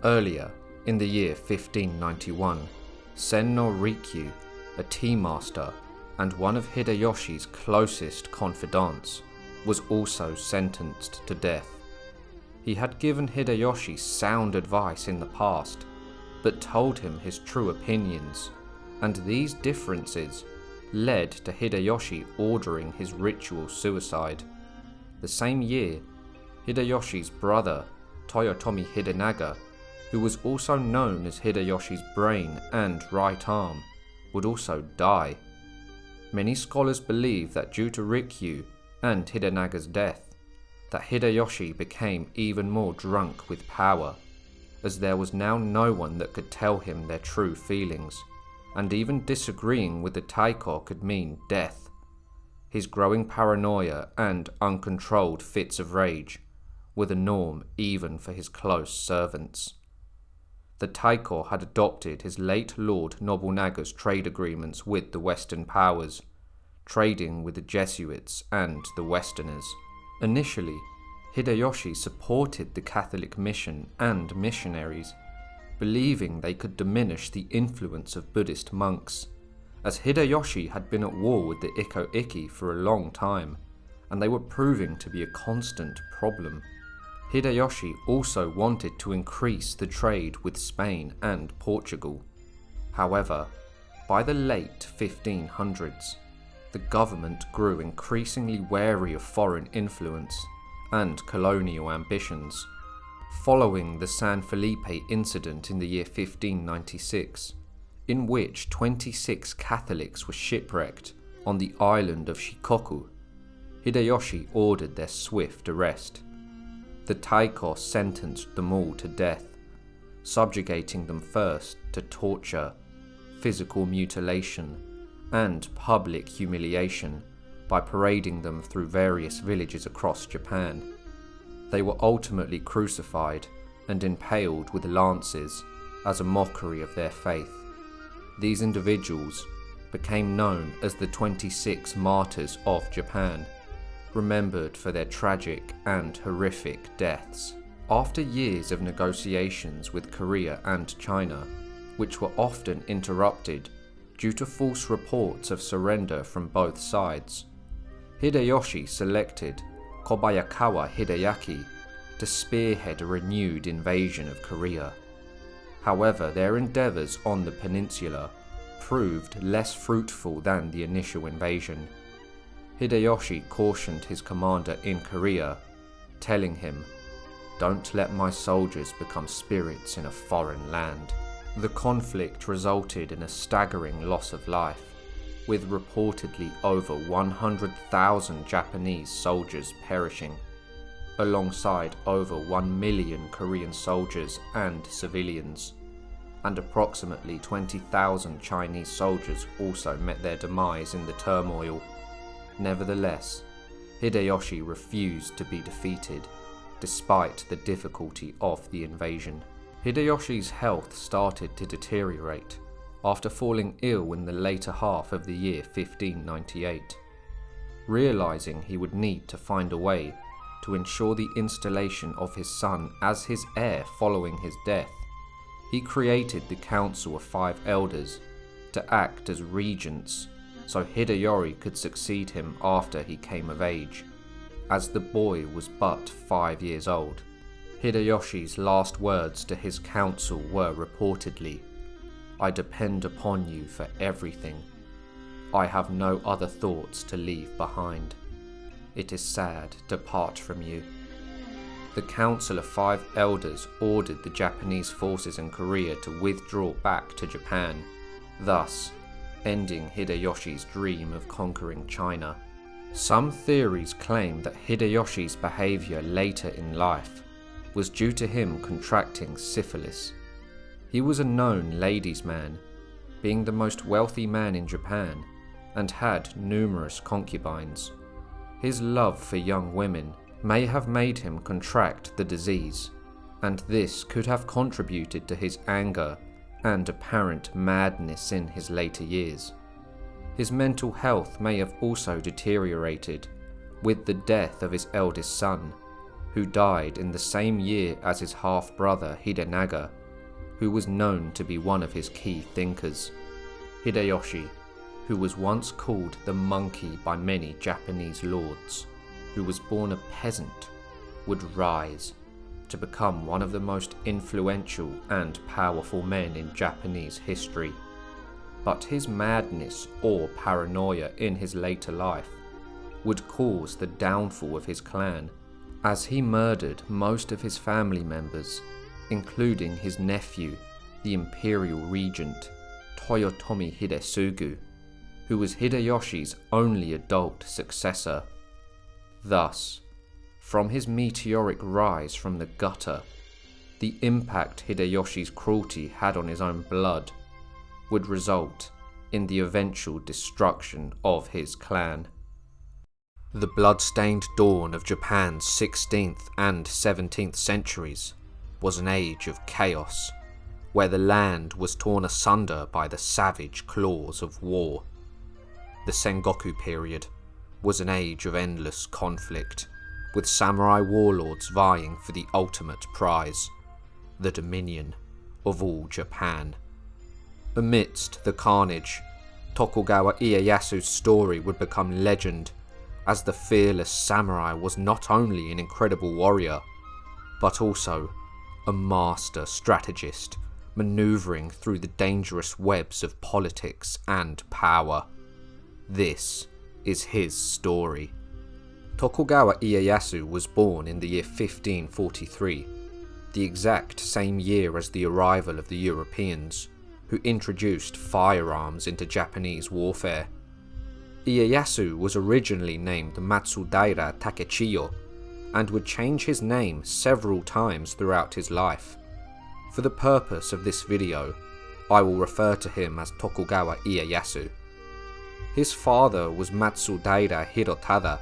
Earlier, in the year 1591, Sen no Rikyu, a tea master and one of Hideyoshi's closest confidants, was also sentenced to death. He had given Hideyoshi sound advice in the past, but told him his true opinions, and these differences led to Hideyoshi ordering his ritual suicide. The same year, Hideyoshi's brother, Toyotomi Hidenaga, who was also known as Hideyoshi's brain and right arm, would also die. Many scholars believe that due to Rikyu and Hidenaga's death, that Hideyoshi became even more drunk with power, as there was now no one that could tell him their true feelings, and even disagreeing with the Taiko could mean death. His growing paranoia and uncontrolled fits of rage were the norm even for his close servants. The Taiko had adopted his late Lord Nobunaga's trade agreements with the Western powers, trading with the Jesuits and the Westerners. Initially, Hideyoshi supported the Catholic mission and missionaries, believing they could diminish the influence of Buddhist monks, as Hideyoshi had been at war with the Ikko-Ikki for a long time, and they were proving to be a constant problem. Hideyoshi also wanted to increase the trade with Spain and Portugal. However, by the late 1500s, the government grew increasingly wary of foreign influence and colonial ambitions. Following the San Felipe incident in the year 1596, in which 26 Catholics were shipwrecked on the island of Shikoku, Hideyoshi ordered their swift arrest. The Taiko sentenced them all to death, subjugating them first to torture, physical mutilation, and public humiliation by parading them through various villages across Japan. They were ultimately crucified and impaled with lances as a mockery of their faith. These individuals became known as the 26 Martyrs of Japan, remembered for their tragic and horrific deaths. After years of negotiations with Korea and China, which were often interrupted due to false reports of surrender from both sides, Hideyoshi selected Kobayakawa Hideaki to spearhead a renewed invasion of Korea. However, their endeavours on the peninsula proved less fruitful than the initial invasion. Hideyoshi cautioned his commander in Korea, telling him, "Don't let my soldiers become spirits in a foreign land." The conflict resulted in a staggering loss of life, with reportedly over 100,000 Japanese soldiers perishing, alongside over 1 million Korean soldiers and civilians, and approximately 20,000 Chinese soldiers also met their demise in the turmoil. Nevertheless, Hideyoshi refused to be defeated, despite the difficulty of the invasion. Hideyoshi's health started to deteriorate after falling ill in the later half of the year 1598. Realizing he would need to find a way to ensure the installation of his son as his heir following his death, he created the Council of Five Elders to act as regents so Hideyori could succeed him after he came of age, as the boy was but 5 years old. Hideyoshi's last words to his council were reportedly, "I depend upon you for everything. I have no other thoughts to leave behind. It is sad to part from you." The Council of Five Elders ordered the Japanese forces in Korea to withdraw back to Japan, thus ending Hideyoshi's dream of conquering China. Some theories claim that Hideyoshi's behaviour later in life was due to him contracting syphilis. He was a known ladies' man, being the most wealthy man in Japan, and had numerous concubines. His love for young women may have made him contract the disease, and this could have contributed to his anger and apparent madness in his later years. His mental health may have also deteriorated with the death of his eldest son, who died in the same year as his half-brother Hidenaga, who was known to be one of his key thinkers. Hideyoshi, who was once called the monkey by many Japanese lords, who was born a peasant, would rise to become one of the most influential and powerful men in Japanese history. But his madness or paranoia in his later life would cause the downfall of his clan, as he murdered most of his family members, including his nephew, the imperial regent, Toyotomi Hideyoshi, who was Hideyoshi's only adult successor. Thus, from his meteoric rise from the gutter, the impact Hideyoshi's cruelty had on his own blood would result in the eventual destruction of his clan. The blood-stained dawn of Japan's 16th and 17th centuries was an age of chaos, where the land was torn asunder by the savage claws of war. The Sengoku period was an age of endless conflict, with samurai warlords vying for the ultimate prize, the dominion of all Japan. Amidst the carnage, Tokugawa Ieyasu's story would become legend, as the fearless samurai was not only an incredible warrior, but also a master strategist, maneuvering through the dangerous webs of politics and power. This is his story. Tokugawa Ieyasu was born in the year 1543, the exact same year as the arrival of the Europeans, who introduced firearms into Japanese warfare. Ieyasu was originally named Matsudaira Takechiyo, and would change his name several times throughout his life. For the purpose of this video, I will refer to him as Tokugawa Ieyasu. His father was Matsudaira Hirotada,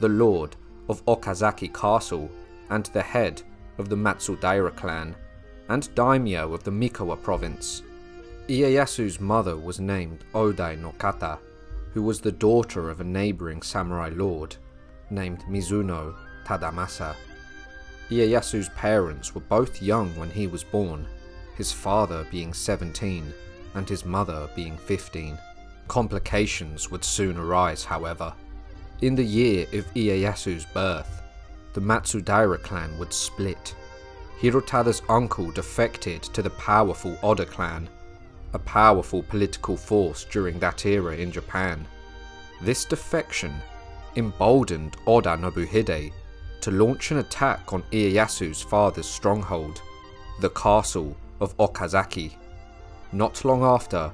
the lord of Okazaki Castle and the head of the Matsudaira clan, and daimyo of the Mikawa province. Ieyasu's mother was named Oda no Kata, who was the daughter of a neighbouring samurai lord named Mizuno Tadamasa. Ieyasu's parents were both young when he was born, his father being 17 and his mother being 15. Complications would soon arise, however. In the year of Ieyasu's birth, the Matsudaira clan would split. Hirotada's uncle defected to the powerful Oda clan, a powerful political force during that era in Japan. This defection emboldened Oda Nobunaga to launch an attack on Ieyasu's father's stronghold, the castle of Okazaki. Not long after,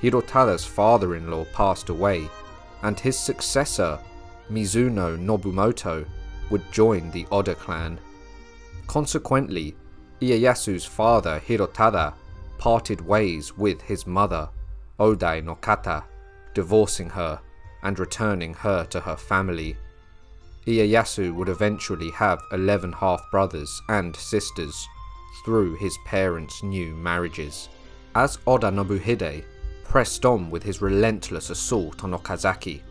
Hirotada's father-in-law passed away, and his successor, Mizuno Nobumoto, would join the Oda clan. Consequently, Ieyasu's father Hirotada parted ways with his mother, Oda no Kata, divorcing her and returning her to her family. Ieyasu would eventually have 11 half-brothers and sisters through his parents' new marriages. As Oda Nobunaga pressed on with his relentless assault on Okazaki,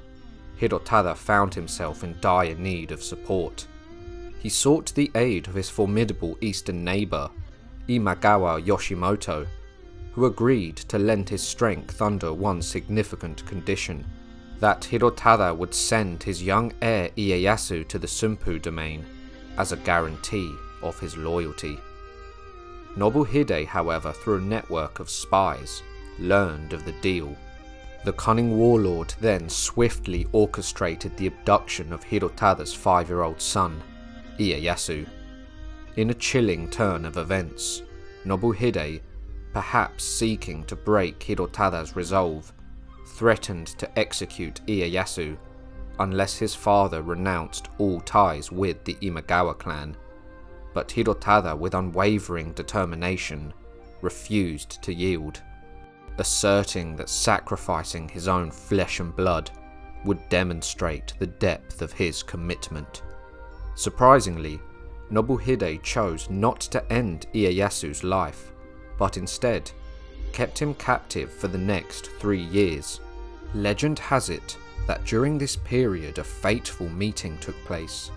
Hirotada found himself in dire need of support. He sought the aid of his formidable eastern neighbour, Imagawa Yoshimoto, who agreed to lend his strength under one significant condition: that Hirotada would send his young heir Ieyasu to the Sunpu domain as a guarantee of his loyalty. Nobunaga, however, through a network of spies, learned of the deal. The cunning warlord then swiftly orchestrated the abduction of Hirotada's 5-year-old son, Ieyasu. In a chilling turn of events, Nobunaga, perhaps seeking to break Hirotada's resolve, threatened to execute Ieyasu unless his father renounced all ties with the Imagawa clan. But Hirotada, with unwavering determination, refused to yield, asserting that sacrificing his own flesh and blood would demonstrate the depth of his commitment. Surprisingly, Nobunaga chose not to end Ieyasu's life, but instead kept him captive for the next 3 years. Legend has it that during this period a fateful meeting took place.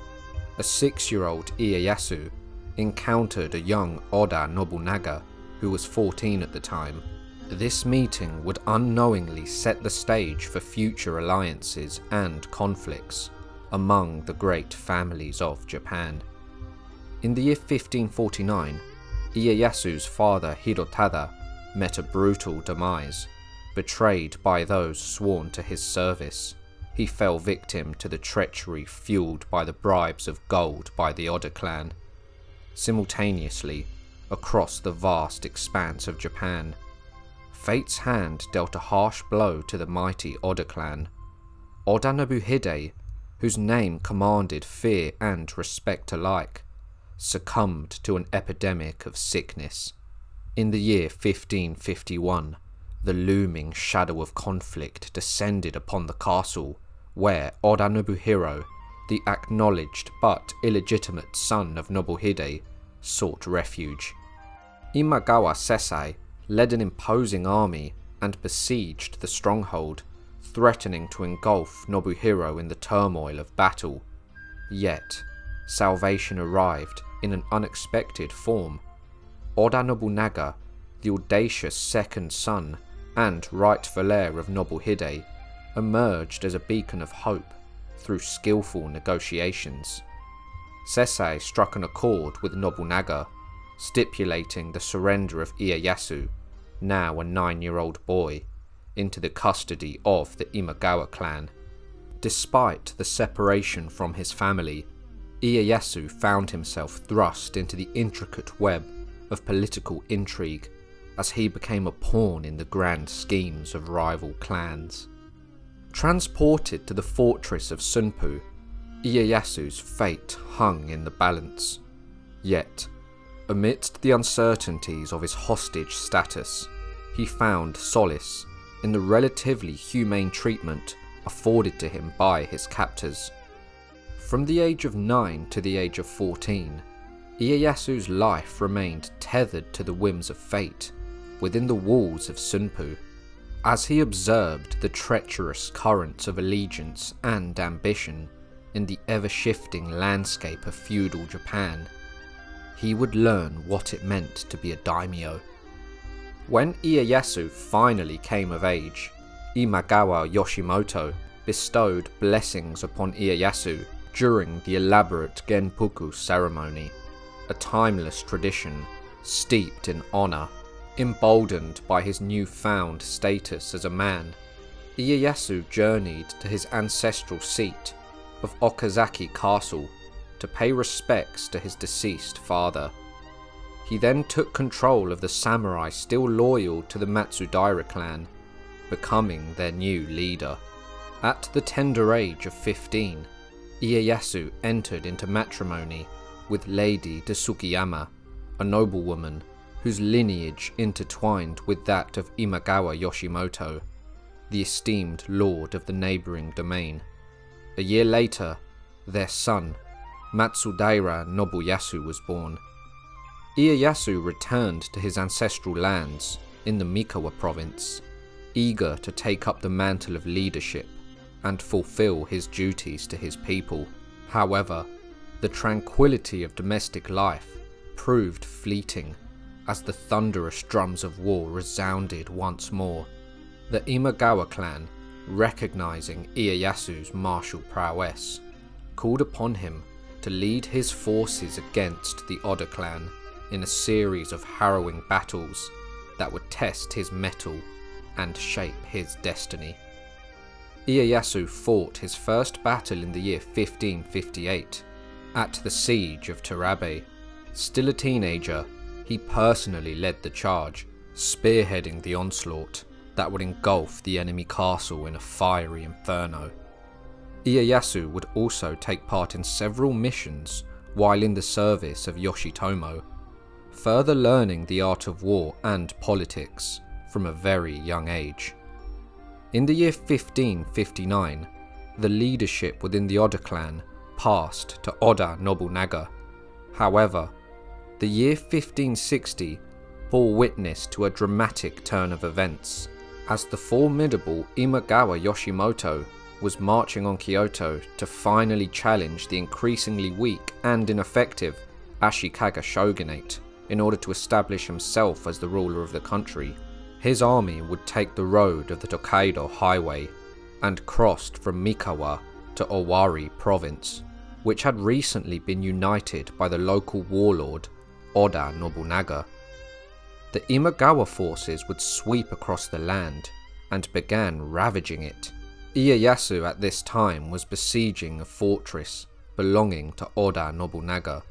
A 6-year-old Ieyasu encountered a young Oda Nobunaga, who was 14 at the time. This meeting would unknowingly set the stage for future alliances and conflicts among the great families of Japan. In the year 1549, Ieyasu's father Hideyoshi met a brutal demise. Betrayed by those sworn to his service, he fell victim to the treachery fueled by the bribes of gold by the Oda clan. Simultaneously, across the vast expanse of Japan, fate's hand dealt a harsh blow to the mighty Oda clan. Oda Nobunaga, whose name commanded fear and respect alike, succumbed to an epidemic of sickness. In the year 1551, the looming shadow of conflict descended upon the castle where Oda Nobuhiro, the acknowledged but illegitimate son of Nobuhide, sought refuge. Imagawa Sesai led an imposing army and besieged the stronghold, threatening to engulf Nobuhiro in the turmoil of battle. Yet, salvation arrived in an unexpected form. Oda Nobunaga, the audacious second son and rightful heir of Nobuhide, emerged as a beacon of hope through skillful negotiations. Sesai struck an accord with Nobunaga, stipulating the surrender of Ieyasu, now a 9-year-old boy, into the custody of the Imagawa clan. Despite the separation from his family, Ieyasu found himself thrust into the intricate web of political intrigue as he became a pawn in the grand schemes of rival clans. Transported to the fortress of Sunpu, Ieyasu's fate hung in the balance. Yet, amidst the uncertainties of his hostage status, he found solace in the relatively humane treatment afforded to him by his captors. From the age of 9 to the age of 14, Ieyasu's life remained tethered to the whims of fate within the walls of Sunpu. As he observed the treacherous currents of allegiance and ambition in the ever-shifting landscape of feudal Japan, he would learn what it meant to be a daimyo. When Ieyasu finally came of age, Imagawa Yoshimoto bestowed blessings upon Ieyasu during the elaborate Genpuku ceremony, a timeless tradition steeped in honor. Emboldened by his newfound status as a man, Ieyasu journeyed to his ancestral seat of Okazaki Castle to pay respects to his deceased father. He then took control of the samurai still loyal to the Matsudaira clan, becoming their new leader. At the tender age of 15, Ieyasu entered into matrimony with Lady de Sukiyama, a noblewoman whose lineage intertwined with that of Imagawa Yoshimoto, the esteemed lord of the neighbouring domain. A year later, their son, Matsudaira Nobuyasu, was born. Ieyasu returned to his ancestral lands in the Mikawa province, eager to take up the mantle of leadership and fulfill his duties to his people. However, the tranquility of domestic life proved fleeting as the thunderous drums of war resounded once more. The Imagawa clan, recognizing Ieyasu's martial prowess, called upon him to lead his forces against the Oda clan in a series of harrowing battles that would test his mettle and shape his destiny. Ieyasu fought his first battle in the year 1558, at the siege of Terabe. Still a teenager, he personally led the charge, spearheading the onslaught that would engulf the enemy castle in a fiery inferno. Ieyasu would also take part in several missions while in the service of Yoshitomo, further learning the art of war and politics from a very young age. In the year 1559, the leadership within the Oda clan passed to Oda Nobunaga. However, the year 1560 bore witness to a dramatic turn of events, as the formidable Imagawa Yoshimoto was marching on Kyoto to finally challenge the increasingly weak and ineffective Ashikaga shogunate in order to establish himself as the ruler of the country. His army would take the road of the Tokaido highway and crossed from Mikawa to Owari province, which had recently been united by the local warlord Oda Nobunaga. The Imagawa forces would sweep across the land and began ravaging it. Ieyasu at this time was besieging a fortress belonging to Oda Nobunaga.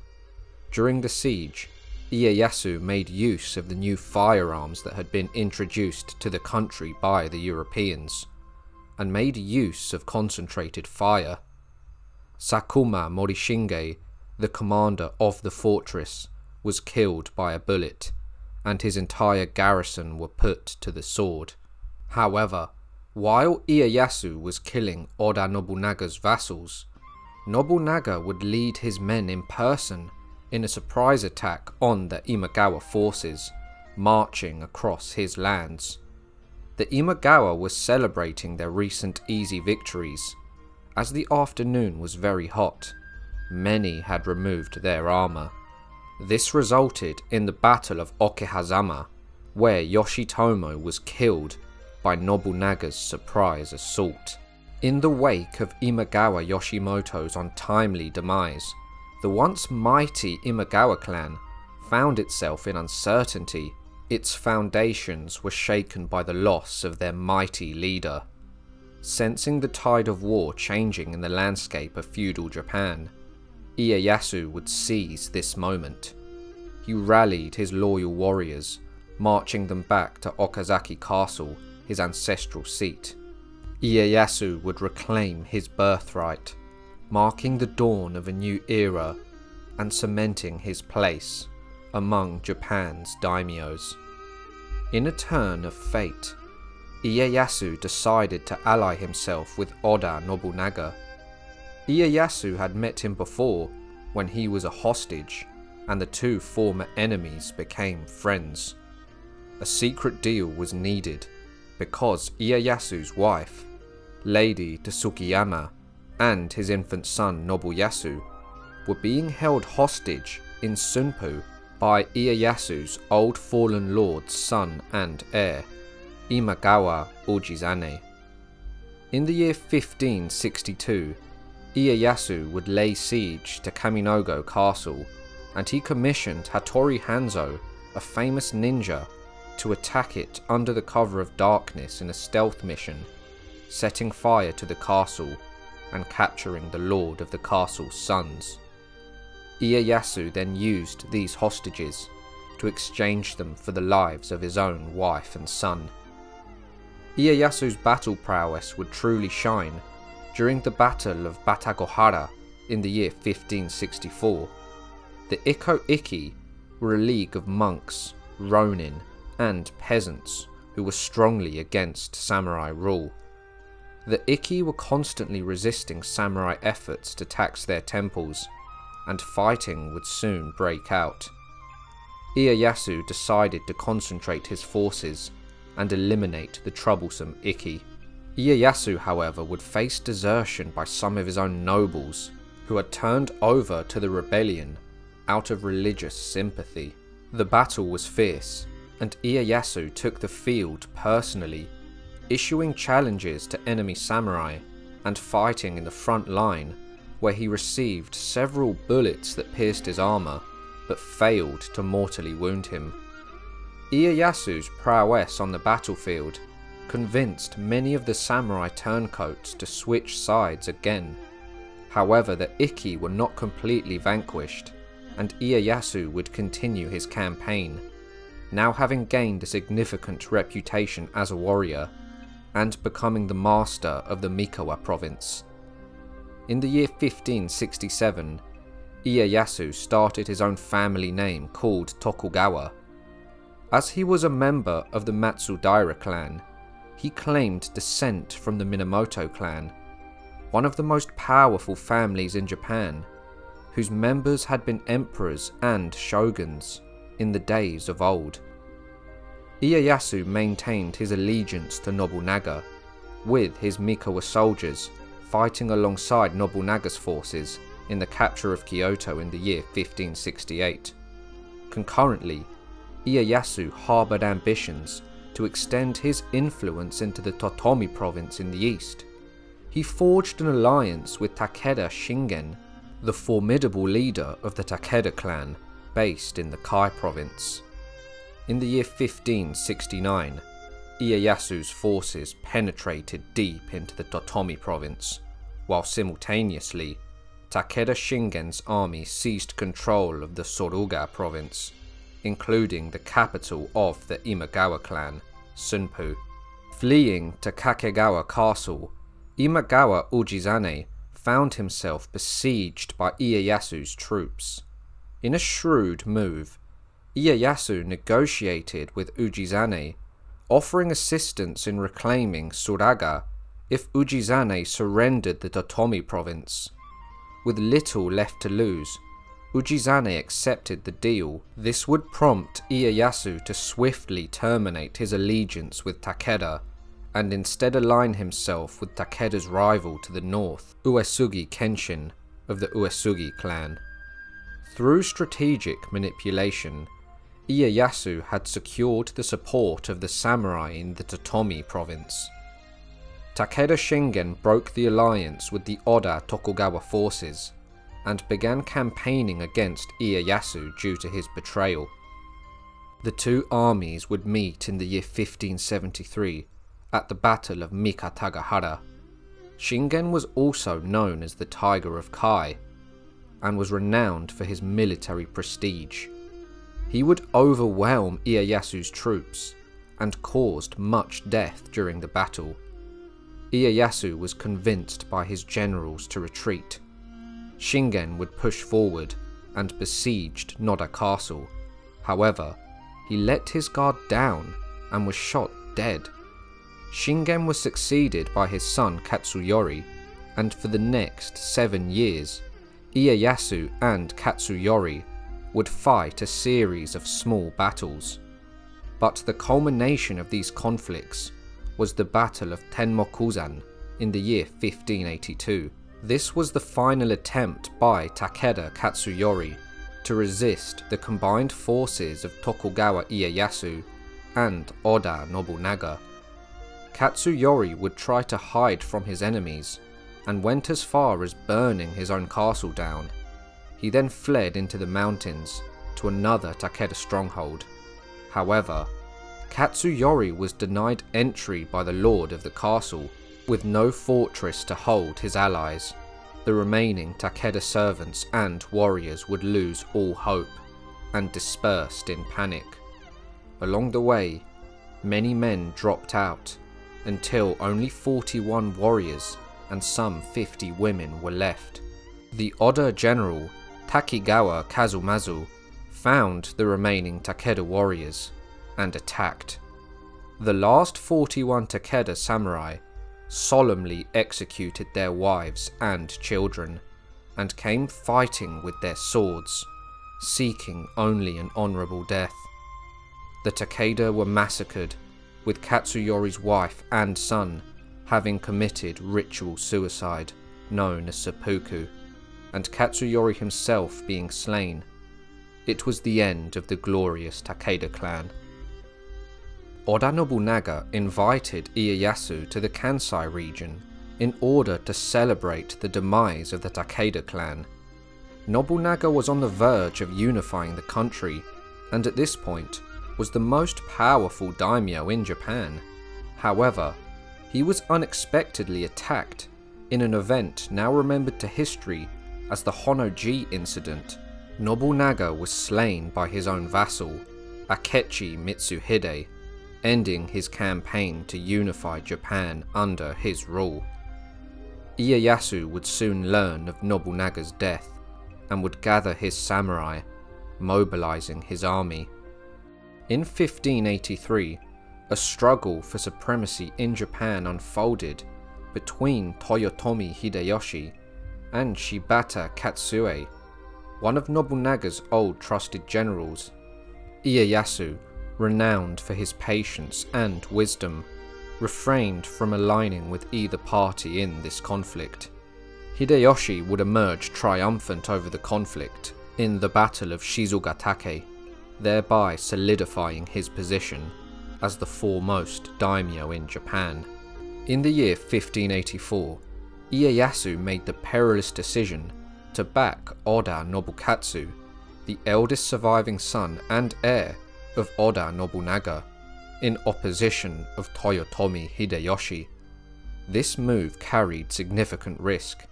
During the siege, Ieyasu made use of the new firearms that had been introduced to the country by the Europeans, and made use of concentrated fire. Sakuma Morishinge, the commander of the fortress, was killed by a bullet, and his entire garrison were put to the sword. However, while Ieyasu was killing Oda Nobunaga's vassals, Nobunaga would lead his men in person in a surprise attack on the Imagawa forces, marching across his lands. The Imagawa was celebrating their recent easy victories. As the afternoon was very hot, many had removed their armour. This resulted in the Battle of Okehazama, where Yoshitomo was killed by Nobunaga's surprise assault. In the wake of Imagawa Yoshimoto's untimely demise, the once mighty Imagawa clan found itself in uncertainty. Its foundations were shaken by the loss of their mighty leader. Sensing the tide of war changing in the landscape of feudal Japan, Ieyasu would seize this moment. He rallied his loyal warriors, marching them back to Okazaki Castle, his ancestral seat. Ieyasu would reclaim his birthright, marking the dawn of a new era and cementing his place among Japan's daimyos. In a turn of fate, Ieyasu decided to ally himself with Oda Nobunaga. Ieyasu had met him before when he was a hostage, and the two former enemies became friends. A secret deal was needed because Ieyasu's wife, Lady Tsukiyama, and his infant son Nobuyasu were being held hostage in Sunpu by Ieyasu's old fallen lord's son and heir, Imagawa Ujizane. In the year 1562, Ieyasu would lay siege to Kaminogo Castle, and he commissioned Hattori Hanzo, a famous ninja, to attack it under the cover of darkness in a stealth mission, setting fire to the castle and capturing the lord of the castle's sons. Ieyasu then used these hostages to exchange them for the lives of his own wife and son. Ieyasu's battle prowess would truly shine during the Battle of Batagohara in the year 1564. The Ikko-Ikki were a league of monks, ronin, and peasants who were strongly against samurai rule. The Ikki were constantly resisting samurai efforts to tax their temples, and fighting would soon break out. Ieyasu decided to concentrate his forces and eliminate the troublesome Ikki. Ieyasu, however, would face desertion by some of his own nobles, who had turned over to the rebellion out of religious sympathy. The battle was fierce, and Ieyasu took the field personally, issuing challenges to enemy samurai and fighting in the front line, where he received several bullets that pierced his armour but failed to mortally wound him. Ieyasu's prowess on the battlefield convinced many of the samurai turncoats to switch sides again. However, the Ikki were not completely vanquished, and Ieyasu would continue his campaign, now having gained a significant reputation as a warrior, and becoming the master of the Mikawa province. In the year 1567, Ieyasu started his own family name called Tokugawa. As he was a member of the Matsudaira clan, he claimed descent from the Minamoto clan, one of the most powerful families in Japan, whose members had been emperors and shoguns in the days of old. Ieyasu maintained his allegiance to Nobunaga, with his Mikawa soldiers fighting alongside Nobunaga's forces in the capture of Kyoto in the year 1568. Concurrently, Ieyasu harboured ambitions to extend his influence into the Totomi province in the east. He forged an alliance with Takeda Shingen the formidable leader of the Takeda clan based in the Kai province. In the year 1569, Ieyasu's forces penetrated deep into the Toyotomi province, while simultaneously, Takeda Shingen's army seized control of the Suruga province, including the capital of the Imagawa clan, Sunpu. Fleeing to Kakegawa Castle, Imagawa Ujizane found himself besieged by Ieyasu's troops. In a shrewd move, Ieyasu negotiated with Ujizane, offering assistance in reclaiming Suraga if Ujizane surrendered the Toyotomi province. With little left to lose, Ujizane accepted the deal. This would prompt Ieyasu to swiftly terminate his allegiance with Takeda and instead align himself with Takeda's rival to the north, Uesugi Kenshin of the Uesugi clan. Through strategic manipulation, Ieyasu had secured the support of the samurai in the Toyotomi province. Takeda Shingen broke the alliance with the Oda Tokugawa forces and began campaigning against Ieyasu due to his betrayal. The two armies would meet in the year 1573 at the Battle of Mikatagahara. Shingen was also known as the Tiger of Kai and was renowned for his military prestige. He would overwhelm Ieyasu's troops and caused much death during the battle. Ieyasu was convinced by his generals to retreat. Shingen would push forward and besieged Noda Castle. However, he let his guard down and was shot dead. Shingen was succeeded by his son Katsuyori, and for the next 7 years, Ieyasu and Katsuyori would fight a series of small battles. But the culmination of these conflicts was the Battle of Tenmokuzan in the year 1582. This was the final attempt by Takeda Katsuyori to resist the combined forces of Tokugawa Ieyasu and Oda Nobunaga. Katsuyori would try to hide from his enemies and went as far as burning his own castle down. He then fled into the mountains to another Takeda stronghold. However, Katsuyori was denied entry by the lord of the castle, with no fortress to hold his allies. The remaining Takeda servants and warriors would lose all hope and dispersed in panic. Along the way, many men dropped out until only 41 warriors and some 50 women were left. The Oda general Takigawa Kazumazu found the remaining Takeda warriors and attacked. The last 41 Takeda samurai solemnly executed their wives and children and came fighting with their swords, seeking only an honourable death. The Takeda were massacred, with Katsuyori's wife and son having committed ritual suicide known as seppuku, and Katsuyori himself being slain. It was the end of the glorious Takeda clan. Oda Nobunaga invited Ieyasu to the Kansai region in order to celebrate the demise of the Takeda clan. Nobunaga was on the verge of unifying the country, and at this point was the most powerful daimyo in Japan. However, he was unexpectedly attacked in an event now remembered to history as the Honnō-ji incident. Nobunaga was slain by his own vassal, Akechi Mitsuhide, ending his campaign to unify Japan under his rule. Ieyasu would soon learn of Nobunaga's death and would gather his samurai, mobilizing his army. In 1583, a struggle for supremacy in Japan unfolded between Toyotomi Hideyoshi and Shibata Katsue, one of Nobunaga's old trusted generals. Ieyasu, renowned for his patience and wisdom, refrained from aligning with either party in this conflict. Hideyoshi would emerge triumphant over the conflict in the Battle of Shizugatake, thereby solidifying his position as the foremost daimyo in Japan. In the year 1584, Ieyasu made the perilous decision to back Oda Nobukatsu, the eldest surviving son and heir of Oda Nobunaga, in opposition of Toyotomi Hideyoshi. This move carried significant risk,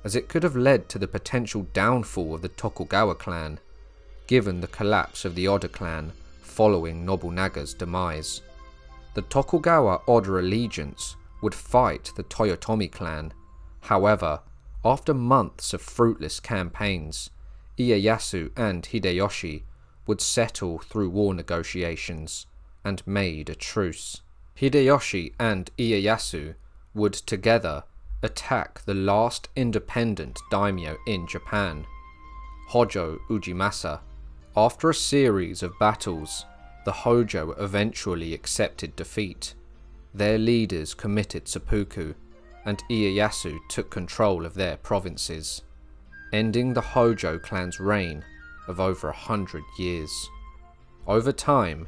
as it could have led to the potential downfall of the Tokugawa clan, given the collapse of the Oda clan following Nobunaga's demise. The Tokugawa Oda allegiance would fight the Toyotomi clan. However, after months of fruitless campaigns, Ieyasu and Hideyoshi would settle through war negotiations and made a truce. Hideyoshi and Ieyasu would together attack the last independent daimyo in Japan, Hojo Ujimasa. After a series of battles, the Hojo eventually accepted defeat. Their leaders committed seppuku, and Ieyasu took control of their provinces, ending the Hojo clan's reign of over 100 years. Over time,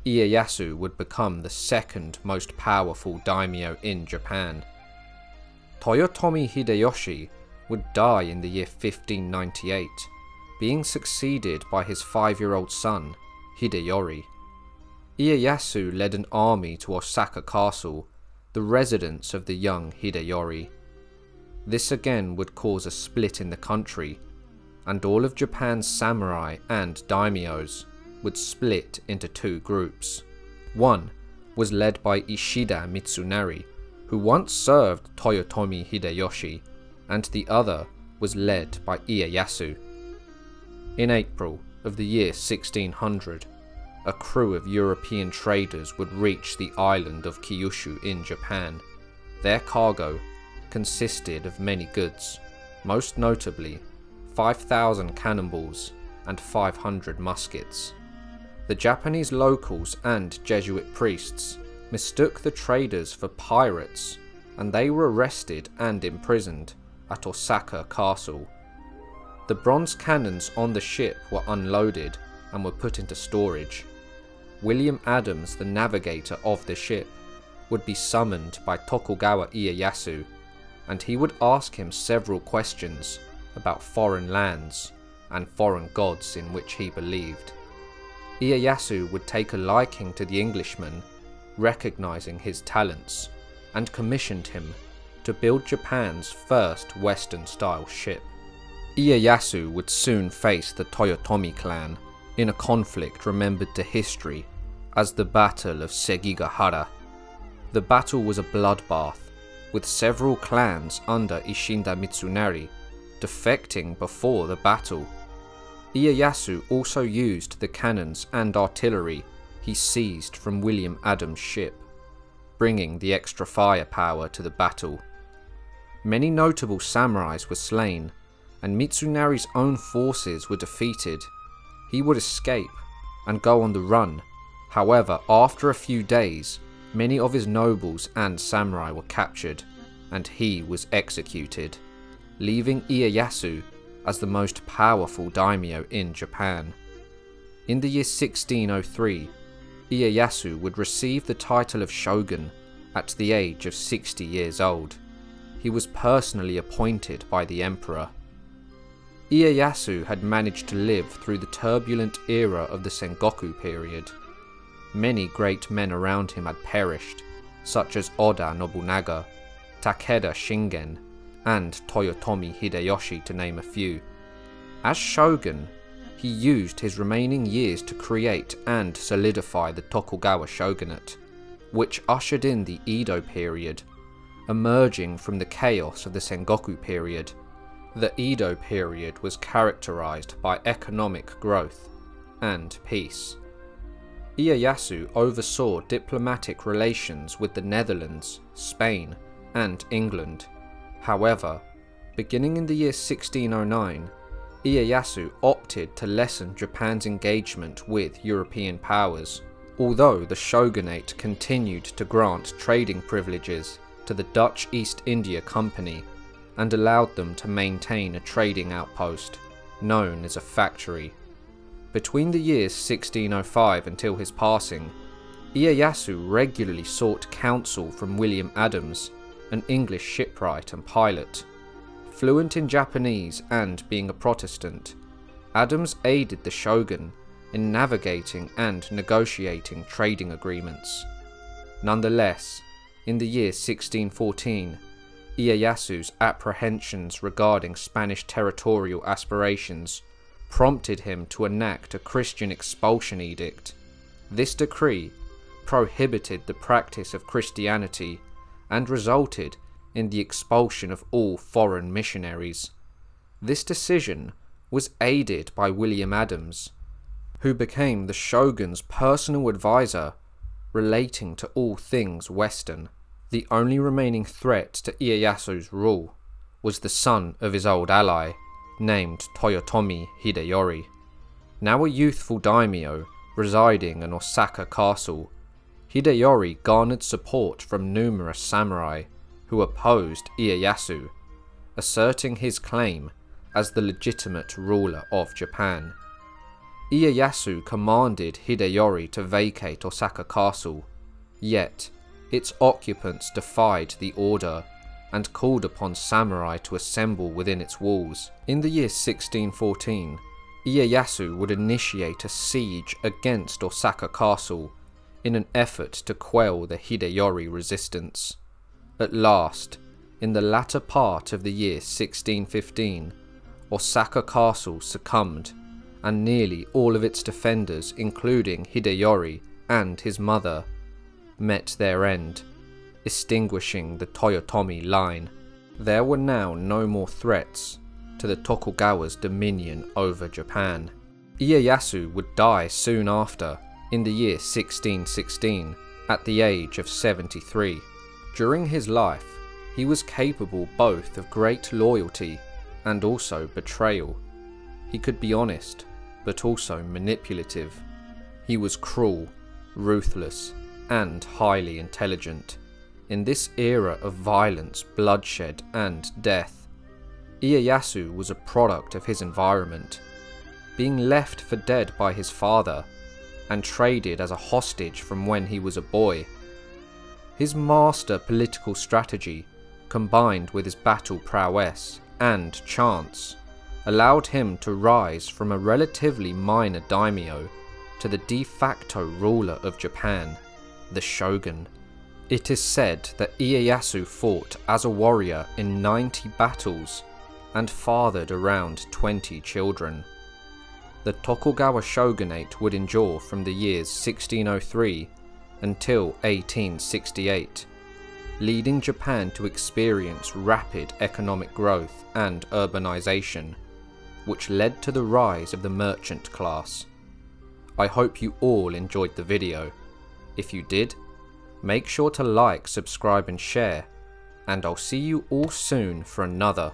Ieyasu would become the second most powerful daimyo in Japan. Toyotomi Hideyoshi would die in the year 1598, being succeeded by his 5-year-old son, Hideyori. Ieyasu led an army to Osaka Castle, the residence of the young Hideyori. This again would cause a split in the country, and all of Japan's samurai and daimyos would split into two groups. One was led by Ishida Mitsunari, who once served Toyotomi Hideyoshi, and the other was led by Ieyasu. In April of the year 1600, a crew of European traders would reach the island of Kyushu in Japan. Their cargo consisted of many goods, most notably 5,000 cannonballs and 500 muskets. The Japanese locals and Jesuit priests mistook the traders for pirates, and they were arrested and imprisoned at Osaka Castle. The bronze cannons on the ship were unloaded and were put into storage. William Adams, the navigator of the ship, would be summoned by Tokugawa Ieyasu, and he would ask him several questions about foreign lands and foreign gods in which he believed. Ieyasu would take a liking to the Englishman, recognizing his talents, and commissioned him to build Japan's first Western-style ship. Ieyasu would soon face the Toyotomi clan in a conflict remembered to history as the Battle of Sekigahara. The battle was a bloodbath, with several clans under Ishida Mitsunari defecting before the battle. Ieyasu also used the cannons and artillery he seized from William Adams' ship, bringing the extra firepower to the battle. Many notable samurais were slain, and Mitsunari's own forces were defeated. He would escape and go on the run. However, after a few days, many of his nobles and samurai were captured, and he was executed, leaving Ieyasu as the most powerful daimyo in Japan. In the year 1603, Ieyasu would receive the title of shogun at the age of 60 years old. He was personally appointed by the emperor. Ieyasu had managed to live through the turbulent era of the Sengoku period. Many great men around him had perished, such as Oda Nobunaga, Takeda Shingen, and Toyotomi Hideyoshi, to name a few. As shogun, he used his remaining years to create and solidify the Tokugawa shogunate, which ushered in the Edo period, emerging from the chaos of the Sengoku period. The Edo period was characterized by economic growth and peace. Ieyasu oversaw diplomatic relations with the Netherlands, Spain, and England. However, beginning in the year 1609, Ieyasu opted to lessen Japan's engagement with European powers, although the shogunate continued to grant trading privileges to the Dutch East India Company and allowed them to maintain a trading outpost, known as a factory. Between the years 1605 until his passing, Ieyasu regularly sought counsel from William Adams, an English shipwright and pilot. Fluent in Japanese and being a Protestant, Adams aided the shogun in navigating and negotiating trading agreements. Nonetheless, in the year 1614, Ieyasu's apprehensions regarding Spanish territorial aspirations prompted him to enact a Christian expulsion edict. This decree prohibited the practice of Christianity and resulted in the expulsion of all foreign missionaries. This decision was aided by William Adams, who became the shogun's personal advisor relating to all things Western. The only remaining threat to Ieyasu's rule was the son of his old ally, named Toyotomi Hideyoshi. Now a youthful daimyo residing in Osaka Castle, Hideyoshi garnered support from numerous samurai who opposed Ieyasu, asserting his claim as the legitimate ruler of Japan. Ieyasu commanded Hideyoshi to vacate Osaka Castle, yet its occupants defied the order and called upon samurai to assemble within its walls. In the year 1614, Ieyasu would initiate a siege against Osaka Castle in an effort to quell the Hideyoshi resistance. At last, in the latter part of the year 1615, Osaka Castle succumbed, and nearly all of its defenders, including Hideyoshi and his mother, met their end, extinguishing the Toyotomi line. There were now no more threats to the Tokugawa's dominion over Japan. Ieyasu would die soon after, in the year 1616, at the age of 73. During his life, he was capable both of great loyalty and also betrayal. He could be honest, but also manipulative. He was cruel, ruthless, and highly intelligent. In this era of violence, bloodshed, and death, Ieyasu was a product of his environment, being left for dead by his father and traded as a hostage from when he was a boy. His master political strategy, combined with his battle prowess and chance, allowed him to rise from a relatively minor daimyo to the de facto ruler of Japan, the shogun. It is said that Ieyasu fought as a warrior in 90 battles and fathered around 20 children. The Tokugawa shogunate would endure from the years 1603 until 1868, leading Japan to experience rapid economic growth and urbanization, which led to the rise of the merchant class. I hope you all enjoyed the video. If you did, make sure to like, subscribe and share, and I'll see you all soon for another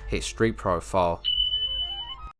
history profile.